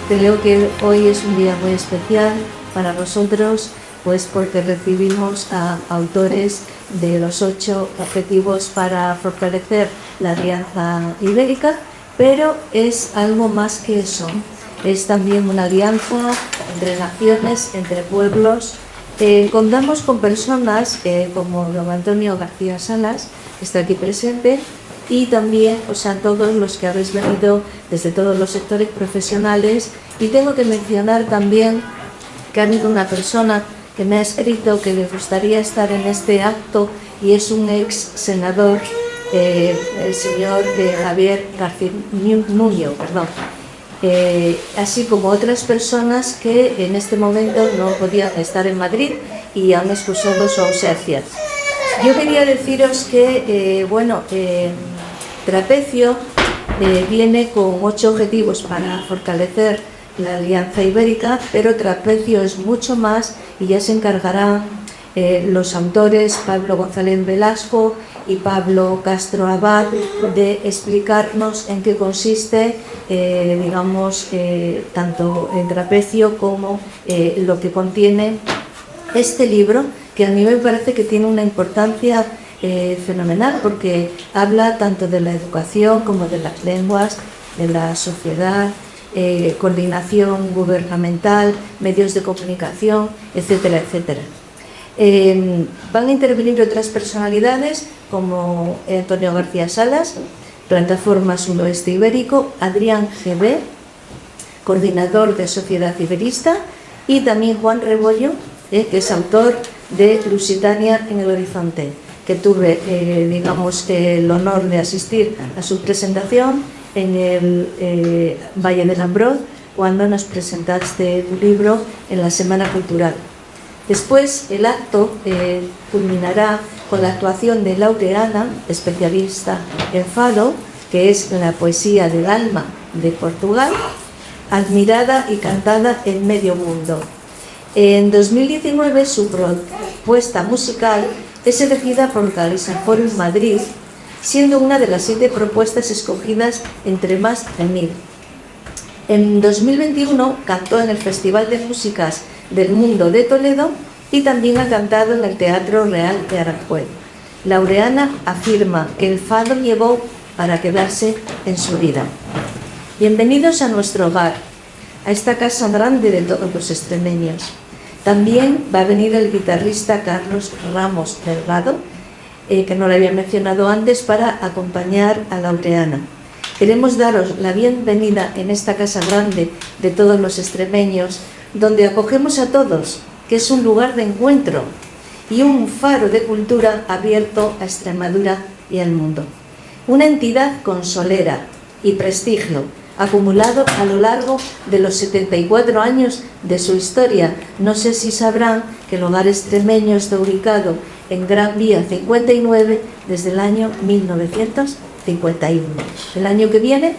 Creo que hoy es un día muy especial para nosotros, pues porque recibimos a autores de los 8 objetivos para fortalecer la alianza ibérica, pero es algo más que eso. Es también una alianza entre naciones, entre pueblos. Contamos con personas como don Antonio García Salas, que está aquí presente, y también todos los que habéis venido desde todos los sectores profesionales. Y tengo que mencionar también que ha habido una persona que me ha escrito que le gustaría estar en este acto, y es un ex senador, el señor Javier García Nuño, así como otras personas que en este momento no podían estar en Madrid y han excusado su ausencia. Yo quería deciros que, Trapecio viene con 8 objetivos para fortalecer la Alianza Ibérica, pero Trapecio es mucho más, y ya se encargarán los autores Pablo González Velasco y Pablo Castro Abad de explicarnos en qué consiste, tanto el Trapecio como lo que contiene este libro, que a mí me parece que tiene una importancia fenomenal, porque habla tanto de la educación como de las lenguas, de la sociedad, coordinación gubernamental, medios de comunicación, etcétera, etcétera. Van a intervenir otras personalidades como Antonio García Salas, Plataforma Sudoeste Ibérico, Adrián GB, coordinador de Sociedad Iberista, y también Juan Rebollo, que es autor de Lusitania en el Horizonte, que tuve el honor de asistir a su presentación en el Valle del Lambrot, cuando nos presentaste tu libro en la Semana Cultural. Después el acto culminará con la actuación de Laureana, especialista en fado, que es la poesía del alma de Portugal, admirada y cantada en medio mundo. En 2019 su propuesta musical es elegida por Caliza Forum Madrid, siendo una de las 7 propuestas escogidas entre más de 1000. En 2021 cantó en el Festival de Músicas del Mundo de Toledo y también ha cantado en el Teatro Real de Aranjuez. Laureana afirma que el fado llegó para quedarse en su vida. Bienvenidos a nuestro hogar, a esta casa grande de todos los extremeños. También va a venir el guitarrista Carlos Ramos Delgado, que no lo había mencionado antes, para acompañar a Laureana. Queremos daros la bienvenida en esta casa grande de todos los extremeños, donde acogemos a todos, que es un lugar de encuentro y un faro de cultura abierto a Extremadura y al mundo. Una entidad con solera y prestigio, acumulado a lo largo de los 74 años de su historia. No sé si sabrán que el Hogar Extremeño está ubicado en Gran Vía 59 desde el año 1951. El año que viene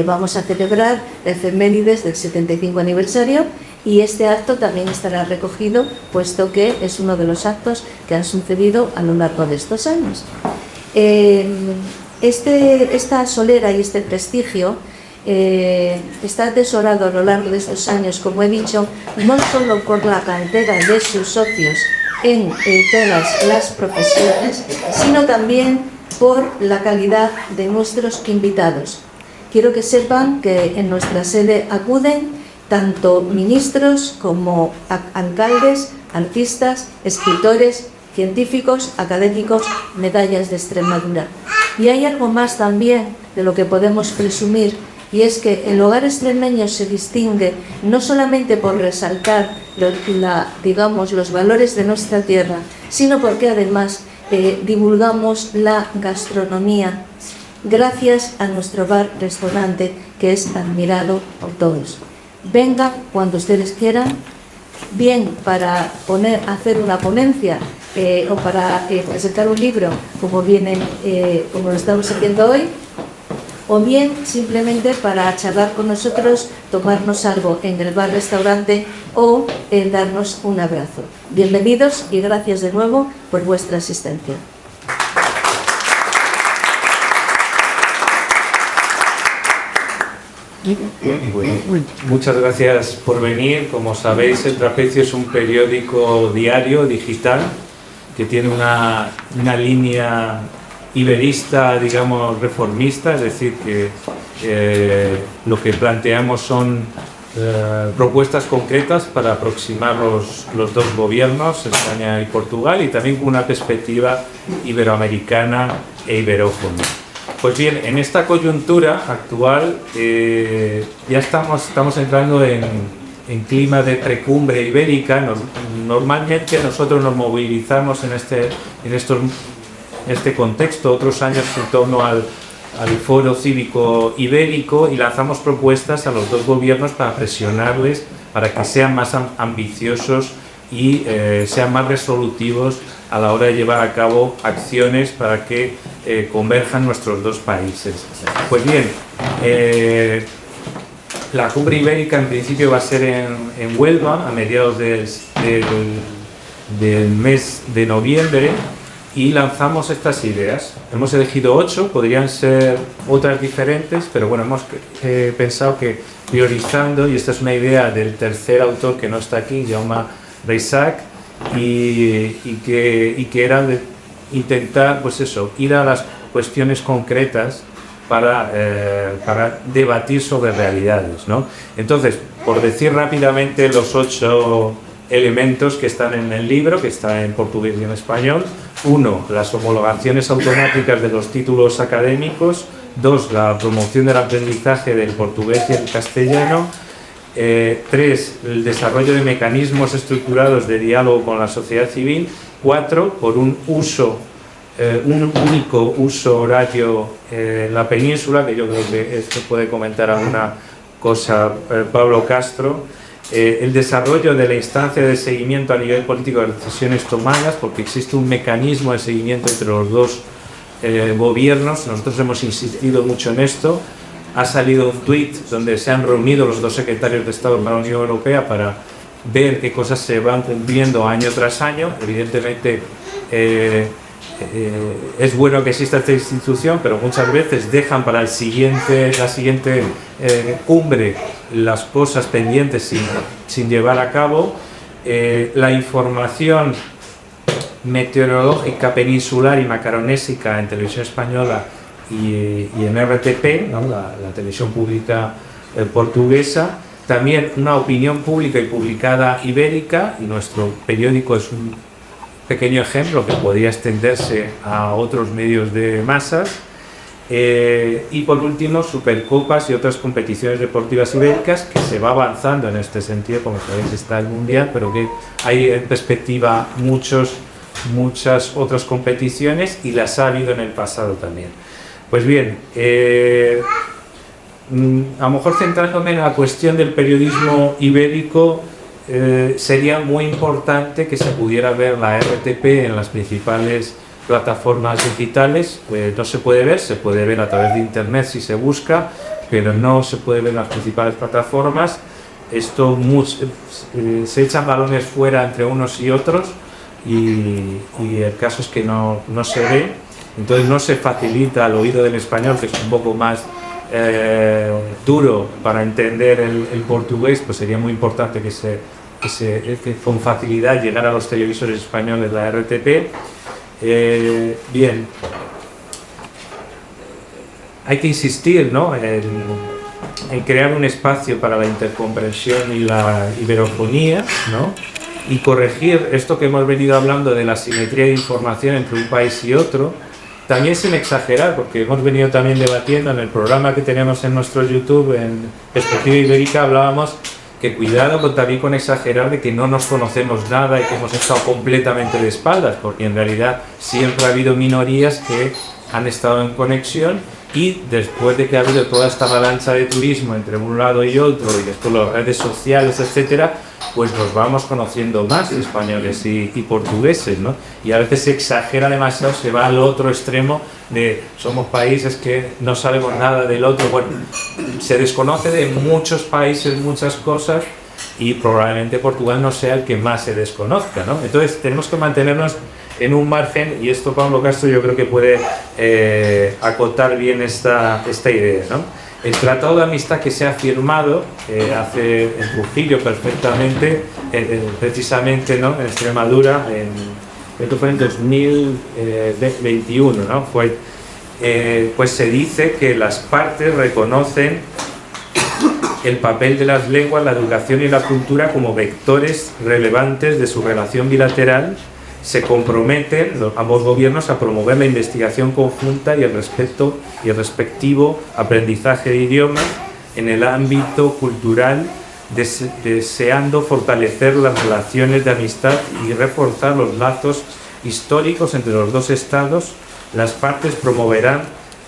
vamos a celebrar la efemérides del 75 aniversario, y este acto también estará recogido, puesto que es uno de los actos que han sucedido a lo largo de estos años. Esta solera y este prestigio está atesorado a lo largo de estos años, como he dicho, no solo por la cantera de sus socios en todas las profesiones, sino también por la calidad de nuestros invitados. Quiero que sepan que en nuestra sede acuden tanto ministros como alcaldes, artistas, escritores, científicos, académicos, medallas de Extremadura. Y hay algo más también de lo que podemos presumir, y es que el Hogar Extremeño se distingue no solamente por resaltar los valores de nuestra tierra, sino porque además divulgamos la gastronomía gracias a nuestro bar-restaurante, que es admirado por todos. Vengan cuando ustedes quieran, bien para hacer una ponencia o para presentar un libro, como lo estamos haciendo hoy, o bien simplemente para charlar con nosotros, tomarnos algo en el bar-restaurante o darnos un abrazo. Bienvenidos y gracias de nuevo por vuestra asistencia. Bueno, muchas gracias por venir. Como sabéis, El Trapecio es un periódico diario, digital, que tiene una línea iberista, digamos, reformista, es decir, que lo que planteamos son propuestas concretas para aproximar los dos gobiernos, España y Portugal, y también con una perspectiva iberoamericana e iberófona. Pues bien, en esta coyuntura actual ya estamos entrando en clima de precumbre ibérica. Normalmente nosotros nos movilizamos en este contexto, otros años en torno al Foro Cívico Ibérico, y lanzamos propuestas a los dos gobiernos para presionarles para que sean más ambiciosos y sean más resolutivos a la hora de llevar a cabo acciones para que converjan nuestros dos países. Pues bien, la cumbre ibérica en principio va a ser en Huelva a mediados del mes de noviembre, y lanzamos estas ideas. Hemos elegido 8, podrían ser otras diferentes, pero bueno, hemos pensado que priorizando, y esta es una idea del tercer autor que no está aquí, Jaume Reixac, y que era de intentar, pues eso, ir a las cuestiones concretas para debatir sobre realidades, ¿no? Entonces, por decir rápidamente los 8 elementos que están en el libro, que está en portugués y en español. 1, las homologaciones automáticas de los títulos académicos. 2, la promoción del aprendizaje del portugués y el castellano. 3, el desarrollo de mecanismos estructurados de diálogo con la sociedad civil. 4, por un único uso horario en la península, que yo creo que esto puede comentar alguna cosa Pablo Castro. El desarrollo de la instancia de seguimiento a nivel político de las decisiones tomadas, porque existe un mecanismo de seguimiento entre los dos gobiernos. Nosotros hemos insistido mucho en esto. Ha salido un tuit donde se han reunido los dos secretarios de Estado para la Unión Europea para ver qué cosas se van cumpliendo año tras año. Evidentemente es bueno que exista esta institución, pero muchas veces dejan para la siguiente cumbre las cosas pendientes sin llevar a cabo. La información meteorológica peninsular y macaronésica en televisión española y en RTP, ¿no? la televisión pública portuguesa. También una opinión pública y publicada ibérica, y nuestro periódico es un pequeño ejemplo que podría extenderse a otros medios de masas. Y por último, Supercopas y otras competiciones deportivas ibéricas, que se va avanzando en este sentido. Como sabéis, está el Mundial, pero que hay en perspectiva muchas otras competiciones, y las ha habido en el pasado también. Pues bien, a lo mejor centrándome en la cuestión del periodismo ibérico, sería muy importante que se pudiera ver la RTP en las principales plataformas digitales. Pues no se puede ver a través de internet si se busca, pero no se puede ver en las principales plataformas. Esto se echan balones fuera entre unos y otros, y el caso es que no se ve. Entonces no se facilita al oído del español, que es un poco más duro para entender el portugués. Pues sería muy importante que con facilidad llegara a los televisores españoles la RTP. Bien, hay que insistir, ¿no?, en crear un espacio para la intercomprensión y la iberofonía, ¿no?, y corregir esto que hemos venido hablando de la asimetría de información entre un país y otro, también sin exagerar, porque hemos venido también debatiendo en el programa que tenemos en nuestro YouTube, en Perspectiva Ibérica, hablábamos que cuidado también con exagerar de que no nos conocemos nada y que hemos estado completamente de espaldas, porque en realidad siempre ha habido minorías que han estado en conexión, y después de que ha habido toda esta avalancha de turismo entre un lado y otro, y después las redes sociales, etcétera, pues nos vamos conociendo más españoles y portugueses, ¿no? Y a veces se exagera demasiado, se va al otro extremo de somos países que no sabemos nada del otro. Bueno, se desconoce de muchos países muchas cosas, y probablemente Portugal no sea el que más se desconozca, ¿no? Entonces tenemos que mantenernos en un margen, y esto Pablo Castro yo creo que puede acotar bien esta idea, ¿no? El tratado de amistad que se ha firmado hace en Trujillo perfectamente, precisamente, ¿no?, en Extremadura, creo que fue en 2021, ¿no? Pues se dice que las partes reconocen el papel de las lenguas, la educación y la cultura como vectores relevantes de su relación bilateral. Se comprometen ambos gobiernos a promover la investigación conjunta y el respectivo aprendizaje de idiomas en el ámbito cultural, deseando fortalecer las relaciones de amistad y reforzar los lazos históricos entre los dos estados. Las partes promoverán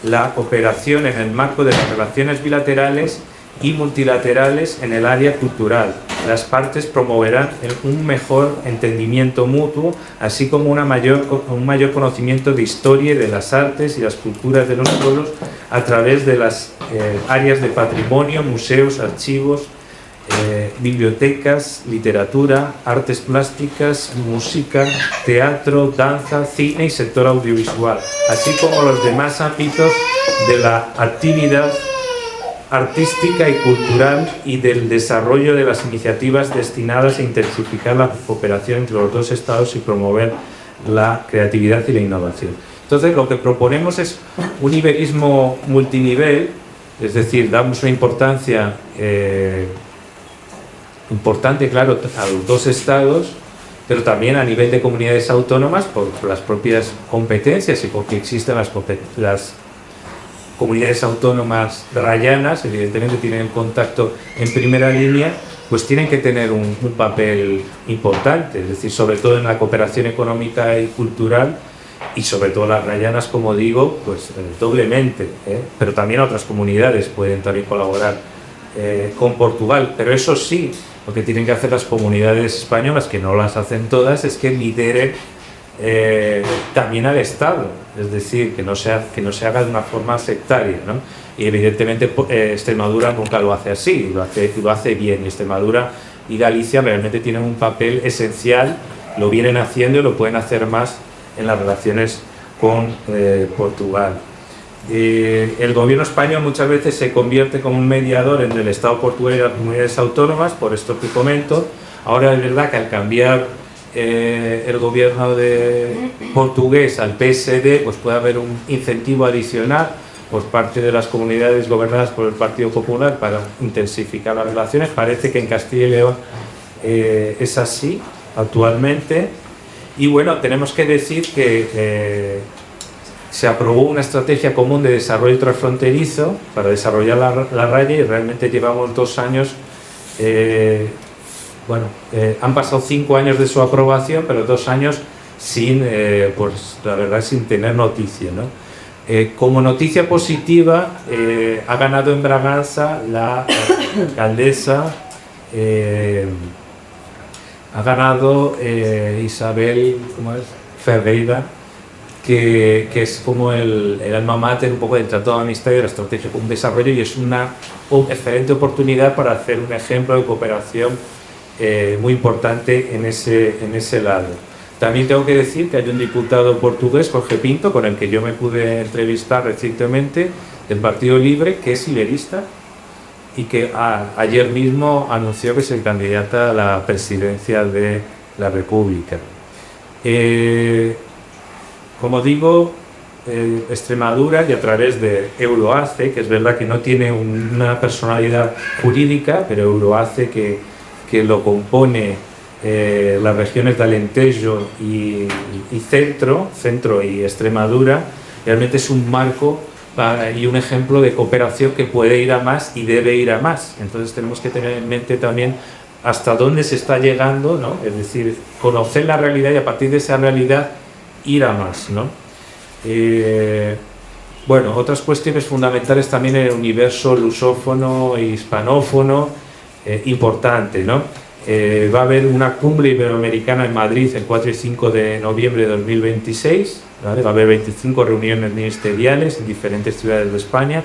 la cooperación en el marco de las relaciones bilaterales y multilaterales en el área cultural. Las partes promoverán un mejor entendimiento mutuo, así como un mayor conocimiento de historia y de las artes y las culturas de los pueblos a través de las áreas de patrimonio, museos, archivos, bibliotecas, literatura, artes plásticas, música, teatro, danza, cine y sector audiovisual, así como los demás ámbitos de la actividad artística y cultural y del desarrollo de las iniciativas destinadas a intensificar la cooperación entre los dos estados y promover la creatividad y la innovación. Entonces, lo que proponemos es un iberismo multinivel, es decir, damos una importancia importante, claro, a los dos estados, pero también a nivel de comunidades autónomas por las propias competencias y porque existen las comunidades autónomas rayanas, evidentemente tienen contacto en primera línea, pues tienen que tener un papel importante, es decir, sobre todo en la cooperación económica y cultural, y sobre todo las rayanas, como digo, pues doblemente, pero también otras comunidades pueden también colaborar con Portugal, pero eso sí, lo que tienen que hacer las comunidades españolas, que no las hacen todas, es que lideren también al Estado, es decir, que no se haga de una forma sectaria, ¿no? Y evidentemente Extremadura nunca lo hace así, lo hace bien. Extremadura y Galicia realmente tienen un papel esencial, lo vienen haciendo y lo pueden hacer más en las relaciones con Portugal. El gobierno español muchas veces se convierte como un mediador entre el Estado portugués y las comunidades autónomas, por esto que comento. Ahora es verdad que al cambiar el gobierno portugués al PSD, pues puede haber un incentivo adicional por parte de las comunidades gobernadas por el Partido Popular para intensificar las relaciones. Parece que en Castilla y León es así actualmente. Y bueno, tenemos que decir que se aprobó una estrategia común de desarrollo transfronterizo para desarrollar la raya, y realmente llevamos 2 años. Han pasado 5 años de su aprobación, pero 2 años sin, pues la verdad, sin tener noticia, ¿no? Como noticia positiva, ha ganado en Braganza la alcaldesa, ha ganado Isabel Ferreira, que es como el alma mater un poco del Tratado de Amistad y de la Estrategia con Desarrollo, y es una excelente oportunidad para hacer un ejemplo de cooperación muy importante en ese lado. También tengo que decir que hay un diputado portugués, Jorge Pinto, con el que yo me pude entrevistar recientemente, del Partido Libre, que es iberista y que ayer mismo anunció que se candidata a la presidencia de la República. Como digo, Extremadura, y a través de Euroace, que es verdad que no tiene una personalidad jurídica, pero Euroace, que lo compone las regiones de Alentejo y centro y Extremadura, realmente es un marco y un ejemplo de cooperación que puede ir a más y debe ir a más. Entonces tenemos que tener en mente también hasta dónde se está llegando, ¿no? Es decir, conocer la realidad y a partir de esa realidad ir a más, ¿no? Otras cuestiones fundamentales también en el universo lusófono e hispanófono, importante, ¿no? Va a haber una cumbre iberoamericana en Madrid el 4 y 5 de noviembre de 2026, ¿vale? Va a haber 25 reuniones ministeriales en diferentes ciudades de España.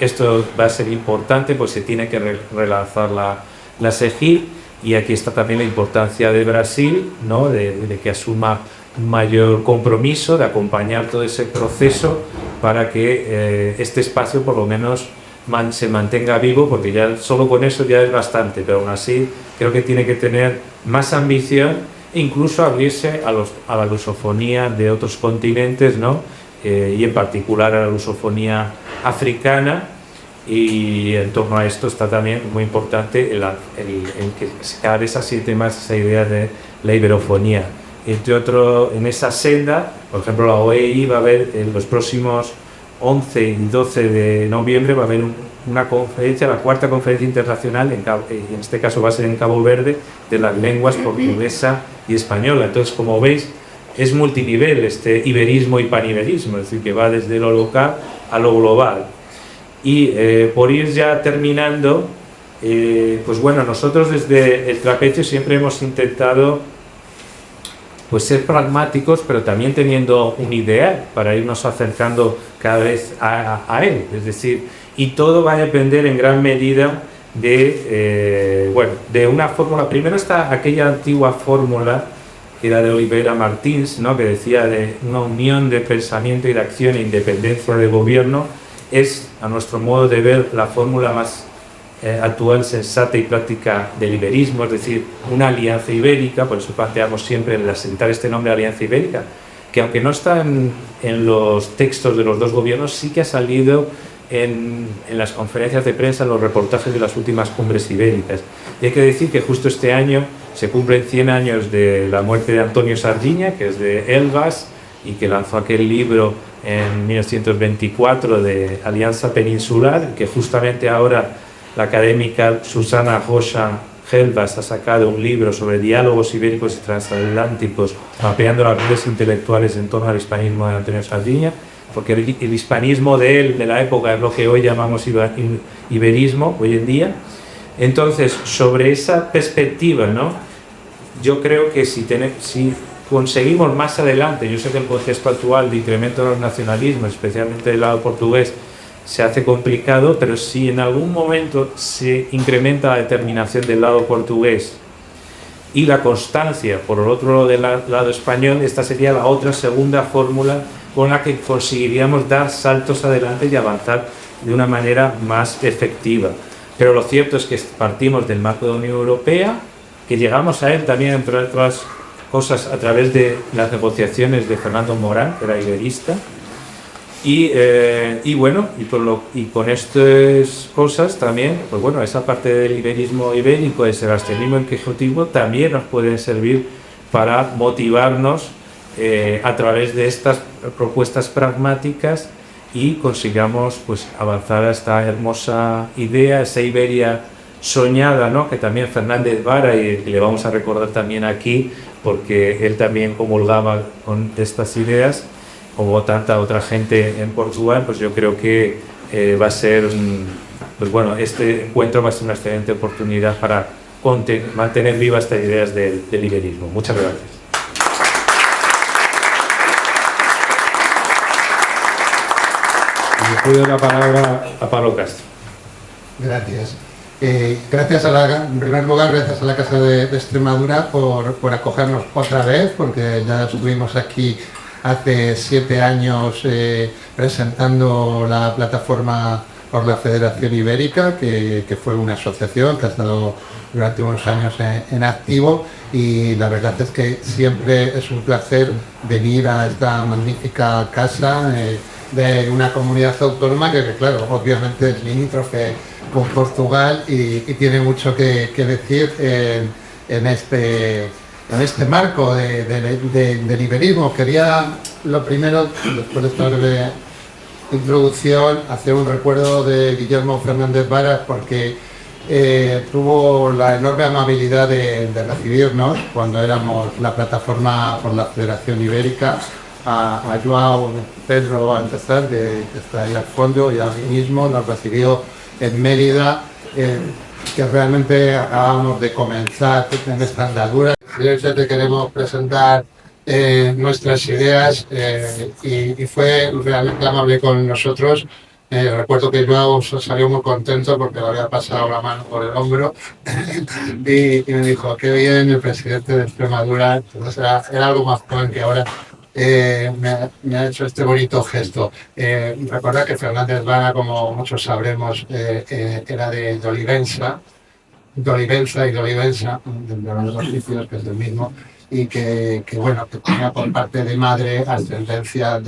Esto va a ser importante, pues se tiene que relanzar la SEGIL, y aquí está también la importancia de Brasil, ¿no? de que asuma un mayor compromiso de acompañar todo ese proceso para que este espacio por lo menos se mantenga vivo, porque ya solo con eso ya es bastante, pero aún así creo que tiene que tener más ambición e incluso abrirse a la lusofonía de otros continentes, ¿no? Y en particular a la lusofonía africana, y en torno a esto está también muy importante el que cada vez asiente más esa idea de la iberofonía. Entre otros, en esa senda, por ejemplo, la OEI va a haber en los próximos 11 y 12 de noviembre va a haber una conferencia, la cuarta conferencia internacional, en este caso va a ser en Cabo Verde, de las lenguas portuguesa y española. Entonces, como veis, es multinivel este iberismo y paniberismo, es decir, que va desde lo local a lo global. Y por ir ya terminando, pues bueno, nosotros desde el trapecio siempre hemos intentado pues ser pragmáticos, pero también teniendo un ideal para irnos acercando cada vez a él. Es decir, y todo va a depender en gran medida de, bueno, de una fórmula. Primero está aquella antigua fórmula que era de Oliveira Martins, ¿no? Que decía de una unión de pensamiento y de acción e independencia de gobierno. Es, a nuestro modo de ver, la fórmula más actual, sensata y práctica del iberismo, es decir, una alianza ibérica. Por eso planteamos siempre el asentar este nombre, Alianza Ibérica, que aunque no está en los textos de los dos gobiernos, sí que ha salido en las conferencias de prensa, en los reportajes de las últimas cumbres ibéricas. Y hay que decir que justo este año se cumplen 100 años de la muerte de Antonio Sardiña, que es de Elvas, y que lanzó aquel libro en 1924 de Alianza Peninsular, que justamente ahora la académica Susana Rocha Helvas ha sacado un libro sobre diálogos ibéricos y transatlánticos, mapeando las redes intelectuales en torno al hispanismo de Antonio Sardiña, porque el hispanismo de él, de la época, es lo que hoy llamamos iberismo, hoy en día. Entonces, sobre esa perspectiva, ¿no? Yo creo que si conseguimos más adelante, yo sé que el contexto actual de incremento de los nacionalismos, especialmente del lado portugués, se hace complicado, pero si en algún momento se incrementa la determinación del lado portugués y la constancia por el otro del lado español, esta sería la otra segunda fórmula con la que conseguiríamos dar saltos adelante y avanzar de una manera más efectiva. Pero lo cierto es que partimos del marco de la Unión Europea, que llegamos a él también, entre otras cosas, a través de las negociaciones de Fernando Morán, que era iberista. Y bueno, y con estas cosas también, pues bueno, esa parte del iberismo ibérico, ese sebastianismo enquijotismo, también nos pueden servir para motivarnos a través de estas propuestas pragmáticas y consigamos pues avanzar a esta hermosa idea, esa Iberia soñada, ¿no? Que también Fernández Vara, y le vamos a recordar también aquí, porque él también comulgaba con estas ideas, como tanta otra gente en Portugal. Pues yo creo que va a ser, pues bueno, este encuentro va a ser una excelente oportunidad para mantener vivas estas ideas del iberismo. Muchas gracias. Le doy la palabra a Pablo Castro. Gracias. Gracias en primer lugar, gracias a la Casa de Extremadura por acogernos otra vez, porque ya estuvimos aquí hace 7 años presentando la plataforma por la Federación Ibérica, que fue una asociación que ha estado durante unos años en activo, y la verdad es que siempre es un placer venir a esta magnífica casa de una comunidad autónoma que claro, obviamente es limítrofe con Portugal y tiene mucho que decir en este marco del iberismo. Quería, lo primero, después de esta breve introducción, hacer un recuerdo de Guillermo Fernández Vara, porque tuvo la enorme amabilidad de recibirnos cuando éramos la plataforma por la Federación Ibérica, a Joao Pedro a empezar, que está ahí al fondo, y a mí mismo nos recibió en Mérida, que realmente acabamos de comenzar en esta andadura. Te queremos presentar nuestras ideas y fue realmente amable con nosotros. Recuerdo que Joao salió muy contento porque le había pasado la mano por el hombro y me dijo, qué bien el presidente de Extremadura. Entonces era algo más joven que ahora, me ha hecho este bonito gesto. Recordad que Fernández Vara, como muchos sabremos, era de Olivenza, y de Olivenza, de los dos sitios, que es el mismo, y bueno, que tenía por parte de madre ascendencia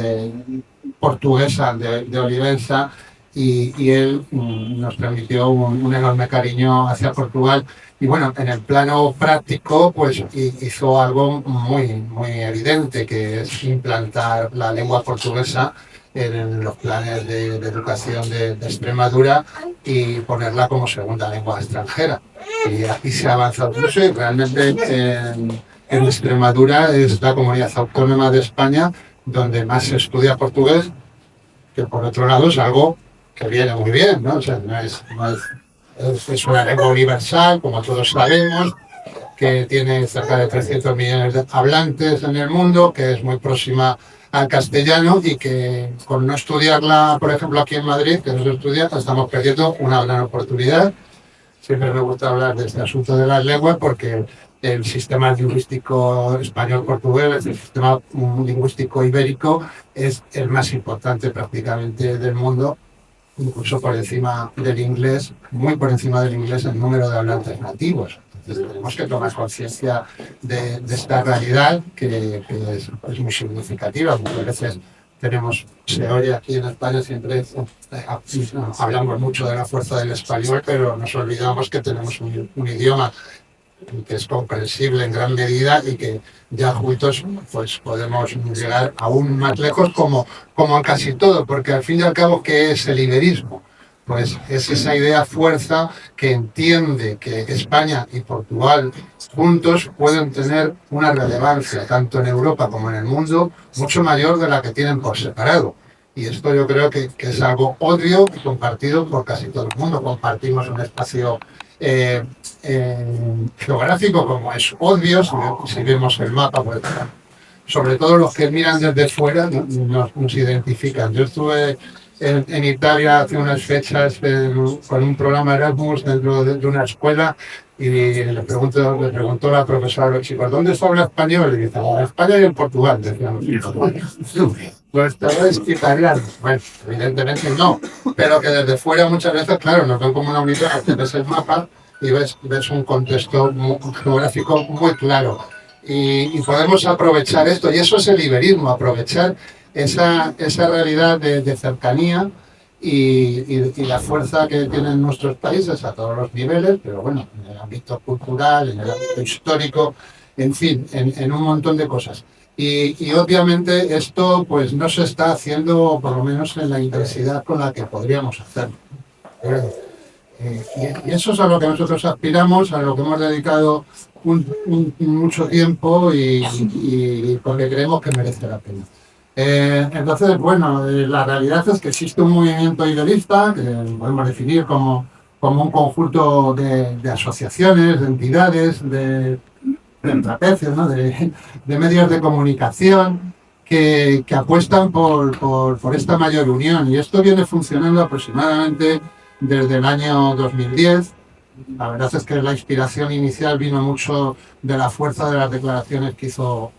portuguesa de Olivenza, y él nos transmitió un enorme cariño hacia Portugal. Y bueno, en el plano práctico, pues hizo algo muy evidente, que es implantar la lengua portuguesa en los planes de educación de Extremadura y ponerla como segunda lengua extranjera. Y aquí se ha avanzado mucho, y realmente en Extremadura es la comunidad autónoma de España donde más se estudia portugués, que por otro lado es algo que viene muy bien, ¿no? O sea, es una lengua universal, como todos sabemos, que tiene cerca de 300 millones de hablantes en el mundo, que es muy próxima al castellano, y que con no estudiarla, por ejemplo, aquí en Madrid, que no se estudia, estamos perdiendo una gran oportunidad. Siempre me gusta hablar de este asunto de las lenguas porque el sistema lingüístico español-portugués, el sistema lingüístico ibérico, es el más importante prácticamente del mundo, incluso por encima del inglés, muy por encima del inglés en número de hablantes nativos. Entonces tenemos que tomar conciencia de esta realidad que es muy significativa. Muchas veces se oye aquí en España, siempre hablamos mucho de la fuerza del español, pero nos olvidamos que tenemos un idioma que es comprensible en gran medida y que ya juntos pues podemos llegar aún más lejos, como en casi todo, porque al fin y al cabo, ¿qué es el iberismo? Pues es esa idea fuerza que entiende que España y Portugal juntos pueden tener una relevancia tanto en Europa como en el mundo mucho mayor de la que tienen por separado. Y esto yo creo que es algo obvio y compartido por casi todo el mundo. Compartimos un espacio geográfico, como es obvio, si vemos el mapa, pues, sobre todo los que miran desde fuera nos identifican. Yo estuve en Italia hace unas fechas con un programa Erasmus dentro de una escuela, y le preguntó la profesora a los chicos, ¿dónde se habla español? Y dicen, en España y en Portugal, decíamos. Pues todo es italiano. Bueno, evidentemente no, pero que desde fuera muchas veces, claro, nos ven como una unidad, ves el mapa y ves un contexto geográfico muy claro. Y podemos aprovechar esto, y eso es el iberismo, aprovechar esa realidad de cercanía y la fuerza que tienen nuestros países a todos los niveles, pero bueno, en el ámbito cultural, en el ámbito histórico, en fin, en un montón de cosas. Y obviamente esto pues no se está haciendo, por lo menos en la intensidad con la que podríamos hacerlo. Y eso es a lo que nosotros aspiramos, a lo que hemos dedicado mucho tiempo y porque creemos que merece la pena. Entonces, bueno, la realidad es que existe un movimiento iberista que podemos definir como un conjunto de asociaciones, de entidades, de trapecios, ¿no? de medios de comunicación que apuestan por esta mayor unión. Y esto viene funcionando aproximadamente desde el año 2010. La verdad es que la inspiración inicial vino mucho de la fuerza de las declaraciones que hizo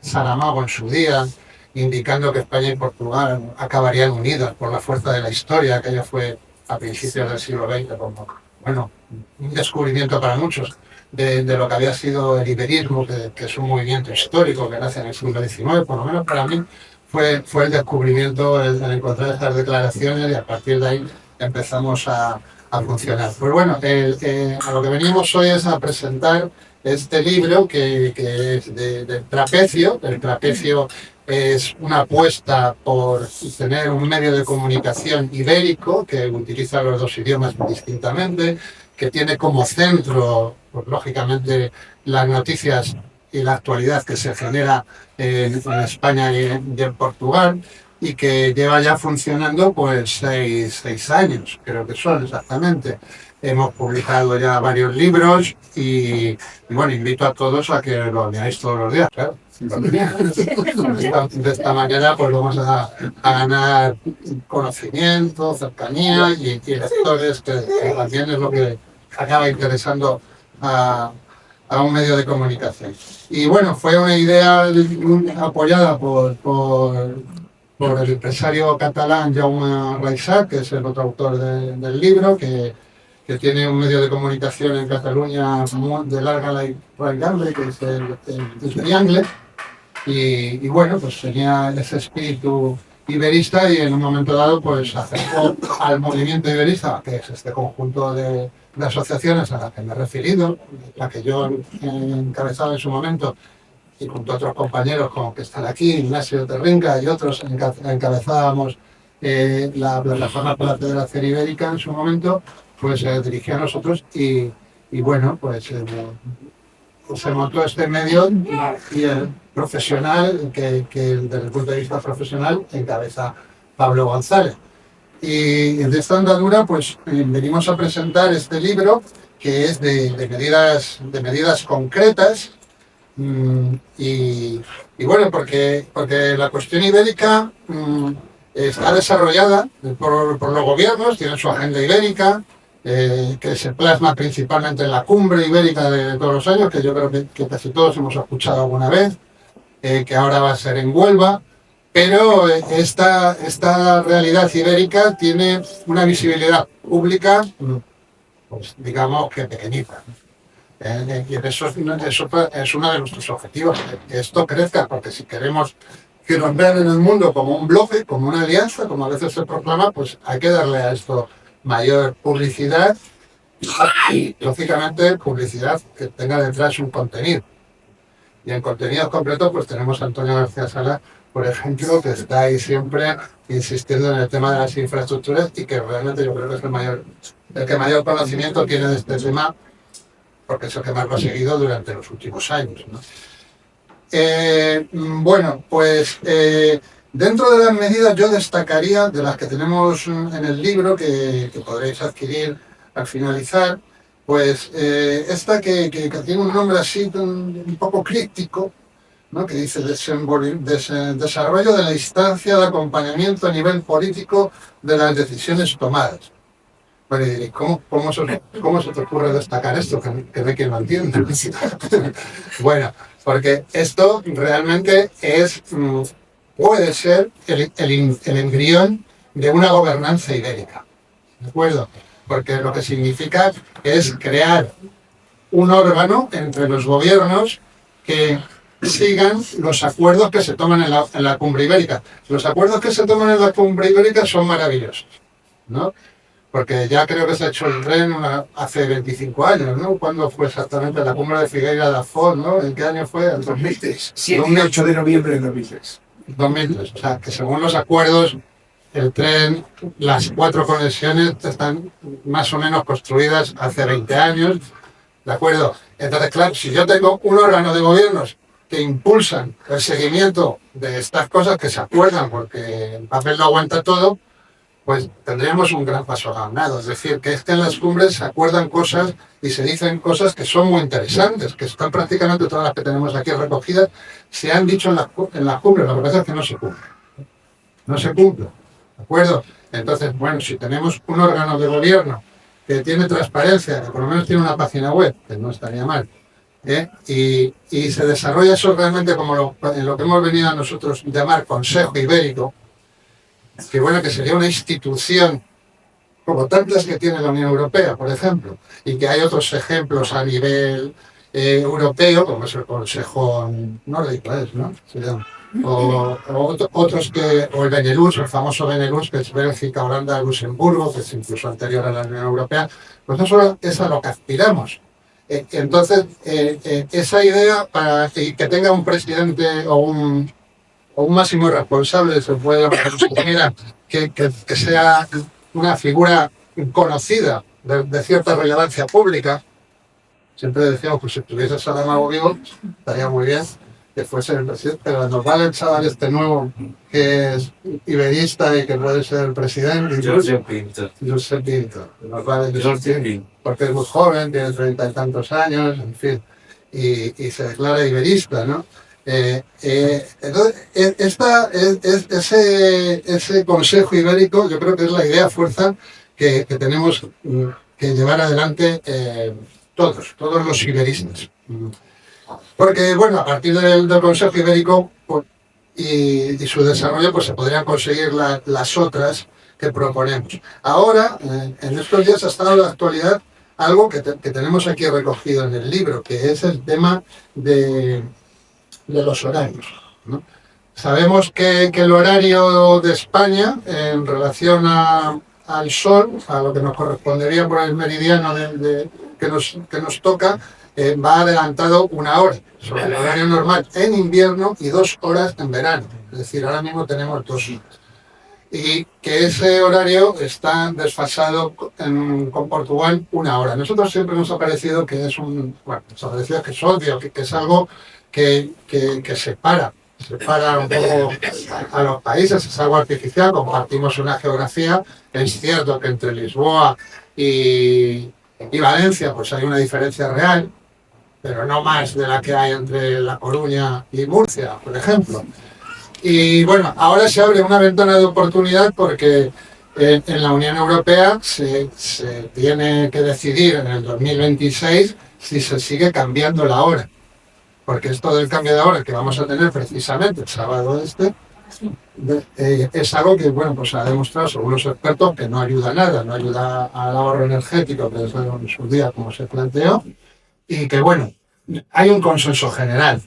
Saramago en su día, indicando que España y Portugal acabarían unidas por la fuerza de la historia. Aquello fue a principios del siglo XX, como, bueno, un descubrimiento para muchos de lo que había sido el iberismo, que es un movimiento histórico que nace en el siglo XIX. Por lo menos para mí fue el descubrimiento, el encontrar estas declaraciones, y a partir de ahí empezamos a funcionar. Pues bueno, a lo que venimos hoy es a presentar este libro que es de Trapecio. El Trapecio es una apuesta por tener un medio de comunicación ibérico que utiliza los dos idiomas distintamente, que tiene como centro, pues, lógicamente, las noticias y la actualidad que se genera en España y en Portugal, y que lleva ya funcionando pues seis años, creo que son exactamente. Hemos publicado ya varios libros y bueno, invito a todos a que lo leáis todos los días, claro. De esta manera pues vamos a ganar conocimiento, cercanía y lectores, que también es lo que acaba interesando a a un medio de comunicación. Y bueno, fue una idea apoyada por el empresario catalán Jaume Reixac, que es el otro autor del libro, que tiene un medio de comunicación en Cataluña de larga raigambre, que es el Triangle. Y bueno, pues tenía ese espíritu iberista y en un momento dado pues acercó al movimiento iberista, que es este conjunto de asociaciones a las que me he referido, la que yo encabezaba en su momento, y junto a otros compañeros como que están aquí, Ignacio Terrinca y otros, encabezábamos la plataforma por la Federación Ibérica en su momento, pues se dirigía a nosotros y bueno, pues se montó este medio y el profesional, que desde el punto de vista profesional encabeza Pablo González. Y de esta andadura pues venimos a presentar este libro que es de medidas concretas y bueno, porque la cuestión ibérica está desarrollada por los gobiernos, tienen su agenda ibérica, que se plasma principalmente en la cumbre ibérica de todos los años, que yo creo que casi todos hemos escuchado alguna vez, que ahora va a ser en Huelva, pero esta realidad ibérica tiene una visibilidad pública, pues digamos que pequeñita. Y eso es uno de nuestros objetivos, que esto crezca, porque si queremos que nos vean en el mundo como un bloque, como una alianza, como a veces se proclama, pues hay que darle a esto mayor publicidad y, lógicamente, publicidad que tenga detrás un contenido. Y en contenidos concretos, pues tenemos a Antonio García Sala, por ejemplo, que está ahí siempre insistiendo en el tema de las infraestructuras y que realmente yo creo que es el que mayor conocimiento tiene de este tema, porque es el que más lo ha seguido durante los últimos años, ¿no? Bueno, pues dentro de las medidas yo destacaría de las que tenemos en el libro que podréis adquirir al finalizar, pues esta que tiene un nombre así un poco críptico, ¿no? Que dice desarrollo de la instancia de acompañamiento a nivel político de las decisiones tomadas. Bueno, y diréis, ¿cómo se te ocurre destacar esto? Que no hay quien lo entienda. Bueno, porque esto realmente puede ser el embrión de una gobernanza ibérica, ¿de acuerdo? Porque lo que significa es crear un órgano entre los gobiernos que sigan los acuerdos que se toman en la cumbre ibérica. Los acuerdos que se toman en la cumbre ibérica son maravillosos, ¿no? Porque ya creo que se ha hecho el tren hace 25 años, ¿no? ¿Cuándo fue exactamente la cumbre de Figueira da Foz, ¿no? ¿En qué año fue? El 2003. 7 y 8 de noviembre de 2003. 2003. O sea, que según los acuerdos, el tren, las 4 conexiones están más o menos construidas hace 20 años, ¿de acuerdo? Entonces, claro, si yo tengo un órgano de gobiernos que impulsan el seguimiento de estas cosas, que se acuerdan porque el papel no aguanta todo, pues tendríamos un gran paso ganado. Es decir, que en las cumbres se acuerdan cosas y se dicen cosas que son muy interesantes, que están prácticamente todas las que tenemos aquí recogidas, se han dicho en las cumbres, lo que pasa es que no se cumple. No se cumple, ¿de acuerdo? Entonces, bueno, si tenemos un órgano de gobierno que tiene transparencia, que por lo menos tiene una página web, que no estaría mal, y se desarrolla eso realmente como en lo que hemos venido a nosotros llamar Consejo Ibérico, que bueno, que sería una institución como tantas que tiene la Unión Europea, por ejemplo, y que hay otros ejemplos a nivel europeo, como es el Consejo Nórdico, ¿no? O el Benelux, el famoso Benelux, que es Bélgica, Holanda, Luxemburgo, que es incluso anterior a la Unión Europea. Pues eso es a lo que aspiramos. Entonces, esa idea para que tenga un presidente o un máximo responsable, se puede llamar, que sea una figura conocida de cierta relevancia pública. Siempre decíamos, pues si tuviese Saramago vivo, estaría muy bien que fuese el presidente, pero nos vale el chaval este nuevo, que es iberista y que puede ser el presidente. Josep Pinto. Josep Pinto. Nos vale porque es muy joven, tiene 30 y tantos años, en fin, y se declara iberista, ¿no? Entonces, ese Consejo Ibérico yo creo que es la idea fuerza que tenemos que llevar adelante todos los iberistas. Porque, bueno, a partir del Consejo Ibérico pues, y su desarrollo, pues se podrían conseguir las otras que proponemos. Ahora, en estos días ha estado en la actualidad algo que tenemos aquí recogido en el libro, que es el tema de los horarios, ¿no? Sabemos que el horario de España, en relación al Sol, a lo que nos correspondería por el meridiano que nos toca, va adelantado 1 hora sobre el horario normal en invierno y 2 horas en verano. Es decir, ahora mismo tenemos 2 horas. Y que ese horario está desfasado con Portugal 1 hora. A nosotros siempre nos ha parecido que es nos ha parecido que es obvio, que es algo que separa un poco a los países, es algo artificial, compartimos una geografía. Es cierto que entre Lisboa y Valencia pues hay una diferencia real, pero no más de la que hay entre La Coruña y Murcia, por ejemplo. Y bueno, ahora se abre una ventana de oportunidad porque en la Unión Europea se tiene que decidir en el 2026 si se sigue cambiando la hora. Porque esto del cambio de hora que vamos a tener precisamente el sábado es algo que, bueno, pues ha demostrado según los expertos que no ayuda a nada, no ayuda al ahorro energético, que es en su día como se planteó, y que, bueno, hay un consenso general.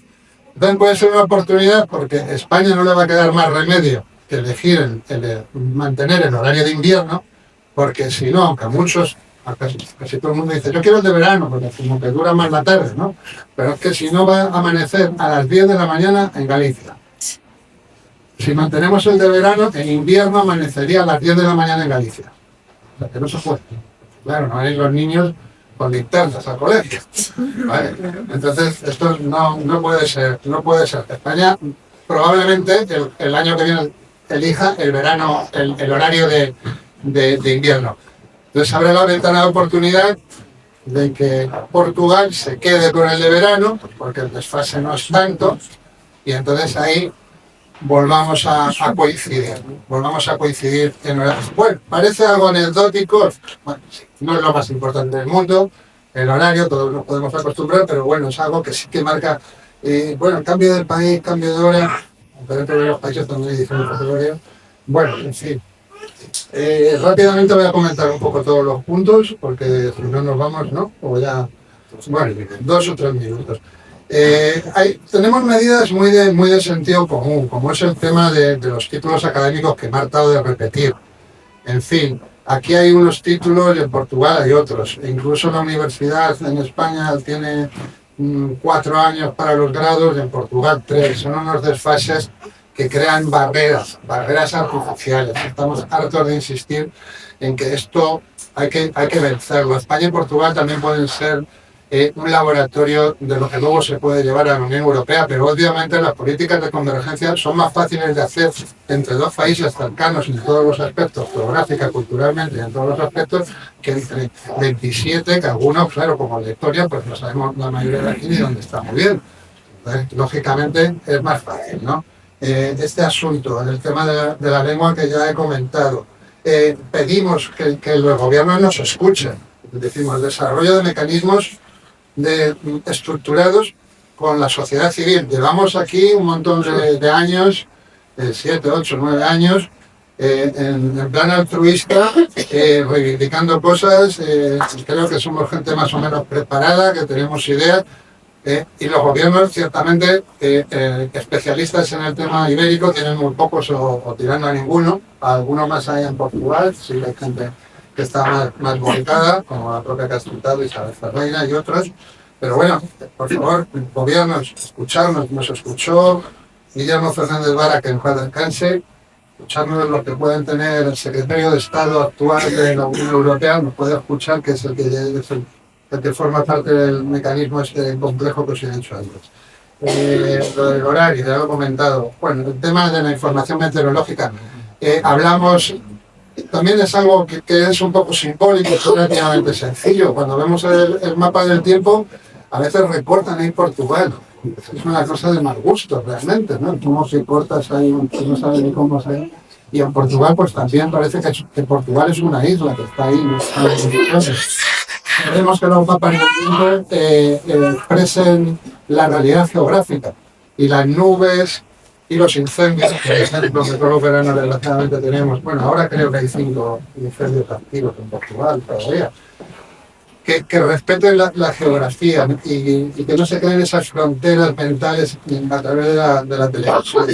Entonces puede ser una oportunidad porque a España no le va a quedar más remedio que elegir mantener el horario de invierno, porque si no, aunque muchos, casi todo el mundo dice, yo quiero el de verano, porque como que dura más la tarde, ¿no? Pero es que si no va a amanecer a las 10 de la mañana en Galicia. Si mantenemos el de verano, en invierno amanecería a las 10 de la mañana en Galicia. O sea, que no se puede. Claro, no van a ir los niños con linternas al colegio, ¿vale? Entonces esto no puede ser, no puede ser. España probablemente el año que viene elija el verano, el horario de invierno. Entonces abre la ventana de oportunidad de que Portugal se quede con el de verano, porque el desfase no es tanto, y entonces ahí volvamos a coincidir en horarios. Bueno, parece algo anecdótico, bueno, sí, no es lo más importante del mundo, el horario, todos nos podemos acostumbrar, pero bueno, es algo que sí que marca, bueno, el cambio del país, cambio de hora, aunque dentro de los países también hay diferentes horarios. Bueno, en fin. Rápidamente voy a comentar un poco todos los puntos, porque si no nos vamos, ¿no? O ya, bueno, 2 o 3 minutos. Tenemos medidas muy de sentido común, como es el tema de los títulos académicos que me he hartado de repetir. En fin, aquí hay unos títulos y en Portugal hay otros. E incluso la universidad en España tiene 4 años para los grados y en Portugal 3. Son unos desfases que crean barreras artificiales. Estamos hartos de insistir en que esto hay que vencerlo. España y Portugal también pueden ser un laboratorio de lo que luego se puede llevar a la Unión Europea, pero obviamente las políticas de convergencia son más fáciles de hacer entre 2 países cercanos en todos los aspectos, geográfica, culturalmente y en todos los aspectos, que entre 27, que algunos, claro, como la historia, pues no sabemos la mayoría de aquí ni dónde está muy bien. Entonces, lógicamente es más fácil, ¿no? Este asunto, el tema de la lengua que ya he comentado, pedimos que los gobiernos nos escuchen, decimos, desarrollo de mecanismos estructurados con la sociedad civil. Llevamos aquí un montón de años, 7, 8, 9 años, en plan altruista, reivindicando cosas. Creo que somos gente más o menos preparada, que tenemos ideas, y los gobiernos, ciertamente, especialistas en el tema ibérico, tienen muy pocos o tirando a ninguno. Algunos más hay en Portugal, sí hay gente que está más volcada, como la propia Castiltado, Isabel Ferreira y otros. Pero bueno, por favor, gobiernos, escucharnos. Nos escuchó Guillermo Fernández Vara, que en paz descanse, escucharnos lo que pueden tener el secretario de Estado actual de la Unión Europea, nos puede escuchar, que es el que forma parte del mecanismo este complejo que os he dicho antes. Lo del horario, ya lo he comentado. Bueno, el tema de la información meteorológica. Hablamos, también es algo que es un poco simbólico, es relativamente sencillo. Cuando vemos el mapa del tiempo, a veces recortan ahí Portugal. Es una cosa de mal gusto, realmente, ¿no? Como si cortas ahí, no sabes ni cómo se... Y en Portugal, pues también parece que Portugal es una isla que está ahí, ¿no? Queremos que los mapas del mundo expresen la realidad geográfica y las nubes y los incendios, por ejemplo, que todos los veranos desgraciadamente tenemos. Bueno, ahora creo que hay 5 incendios activos en Portugal todavía. Que respeten la geografía y que no se creen esas fronteras mentales a través de la televisión.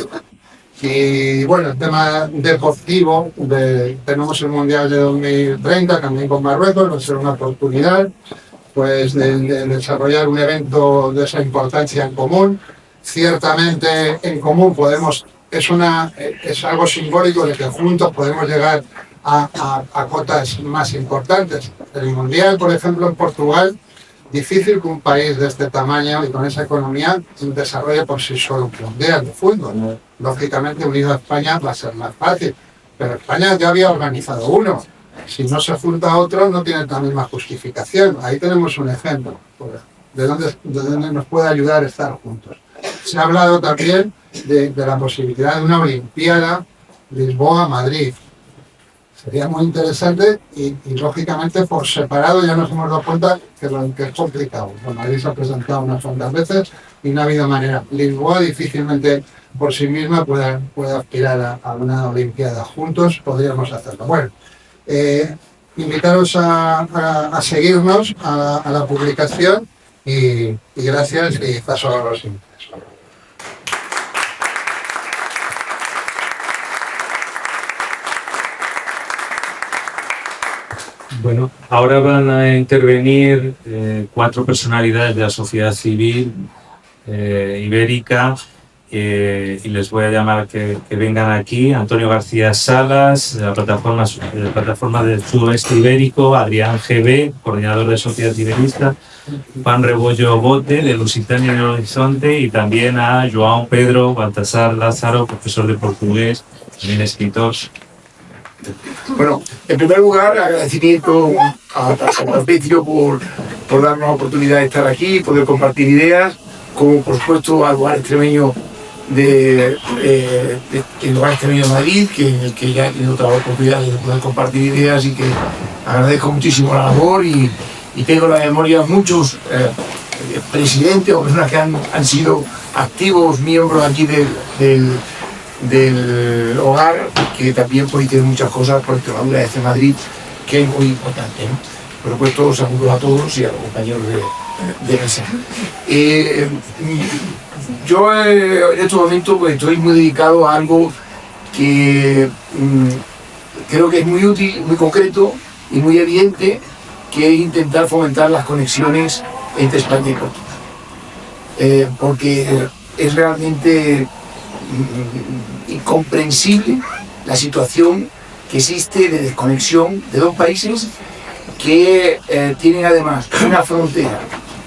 Y bueno, el tema deportivo, tenemos el Mundial de 2030 también con Marruecos, va a ser una oportunidad pues, de desarrollar un evento de esa importancia en común. Ciertamente en común es algo simbólico de que juntos podemos llegar a cotas más importantes. El Mundial, por ejemplo, en Portugal, difícil que un país de este tamaño y con esa economía desarrolle por sí solo un Mundial de fútbol. Lógicamente, unido a España va a ser más fácil, pero España ya había organizado uno. Si no se junta a otro, no tiene la misma justificación. Ahí tenemos un ejemplo de dónde nos puede ayudar a estar juntos. Se ha hablado también de la posibilidad de una Olimpiada Lisboa-Madrid. Sería muy interesante y lógicamente por separado ya nos hemos dado cuenta que es complicado. Madrid se ha presentado unas cuantas veces y no ha habido manera. Lisboa difícilmente por sí misma puede aspirar a una Olimpiada. Juntos podríamos hacerlo. Bueno, invitaros a seguirnos a la publicación y gracias y paso a los invitados. Bueno, ahora van a intervenir 4 personalidades de la sociedad civil ibérica y les voy a llamar que vengan aquí. Antonio García Salas, de la plataforma del Sudoeste Ibérico, Adrián GB, coordinador de Sociedad Iberista, Juan Rebollo Bote, de Lusitania en el Horizonte, y también a João Pedro Baltasar Lázaro, profesor de portugués, también escritor. Bueno, en primer lugar, agradecimiento a San Patricio por darnos la oportunidad de estar aquí, poder compartir ideas, como por supuesto al lugar extremeño de Madrid, que ya he tenido otras oportunidades de poder compartir ideas y que agradezco muchísimo la labor y tengo en la memoria muchos presidentes o personas que han sido activos miembros aquí del hogar, que también puede tener muchas cosas por Extremadura de Madrid, que es muy importante, ¿no? Por supuesto, saludos a todos y a los compañeros de mesa. Yo en estos momentos pues, estoy muy dedicado a algo que creo que es muy útil, muy concreto y muy evidente, que es intentar fomentar las conexiones entre España y Portugal. Porque es realmente incomprensible la situación que existe de desconexión de dos países que tienen además una frontera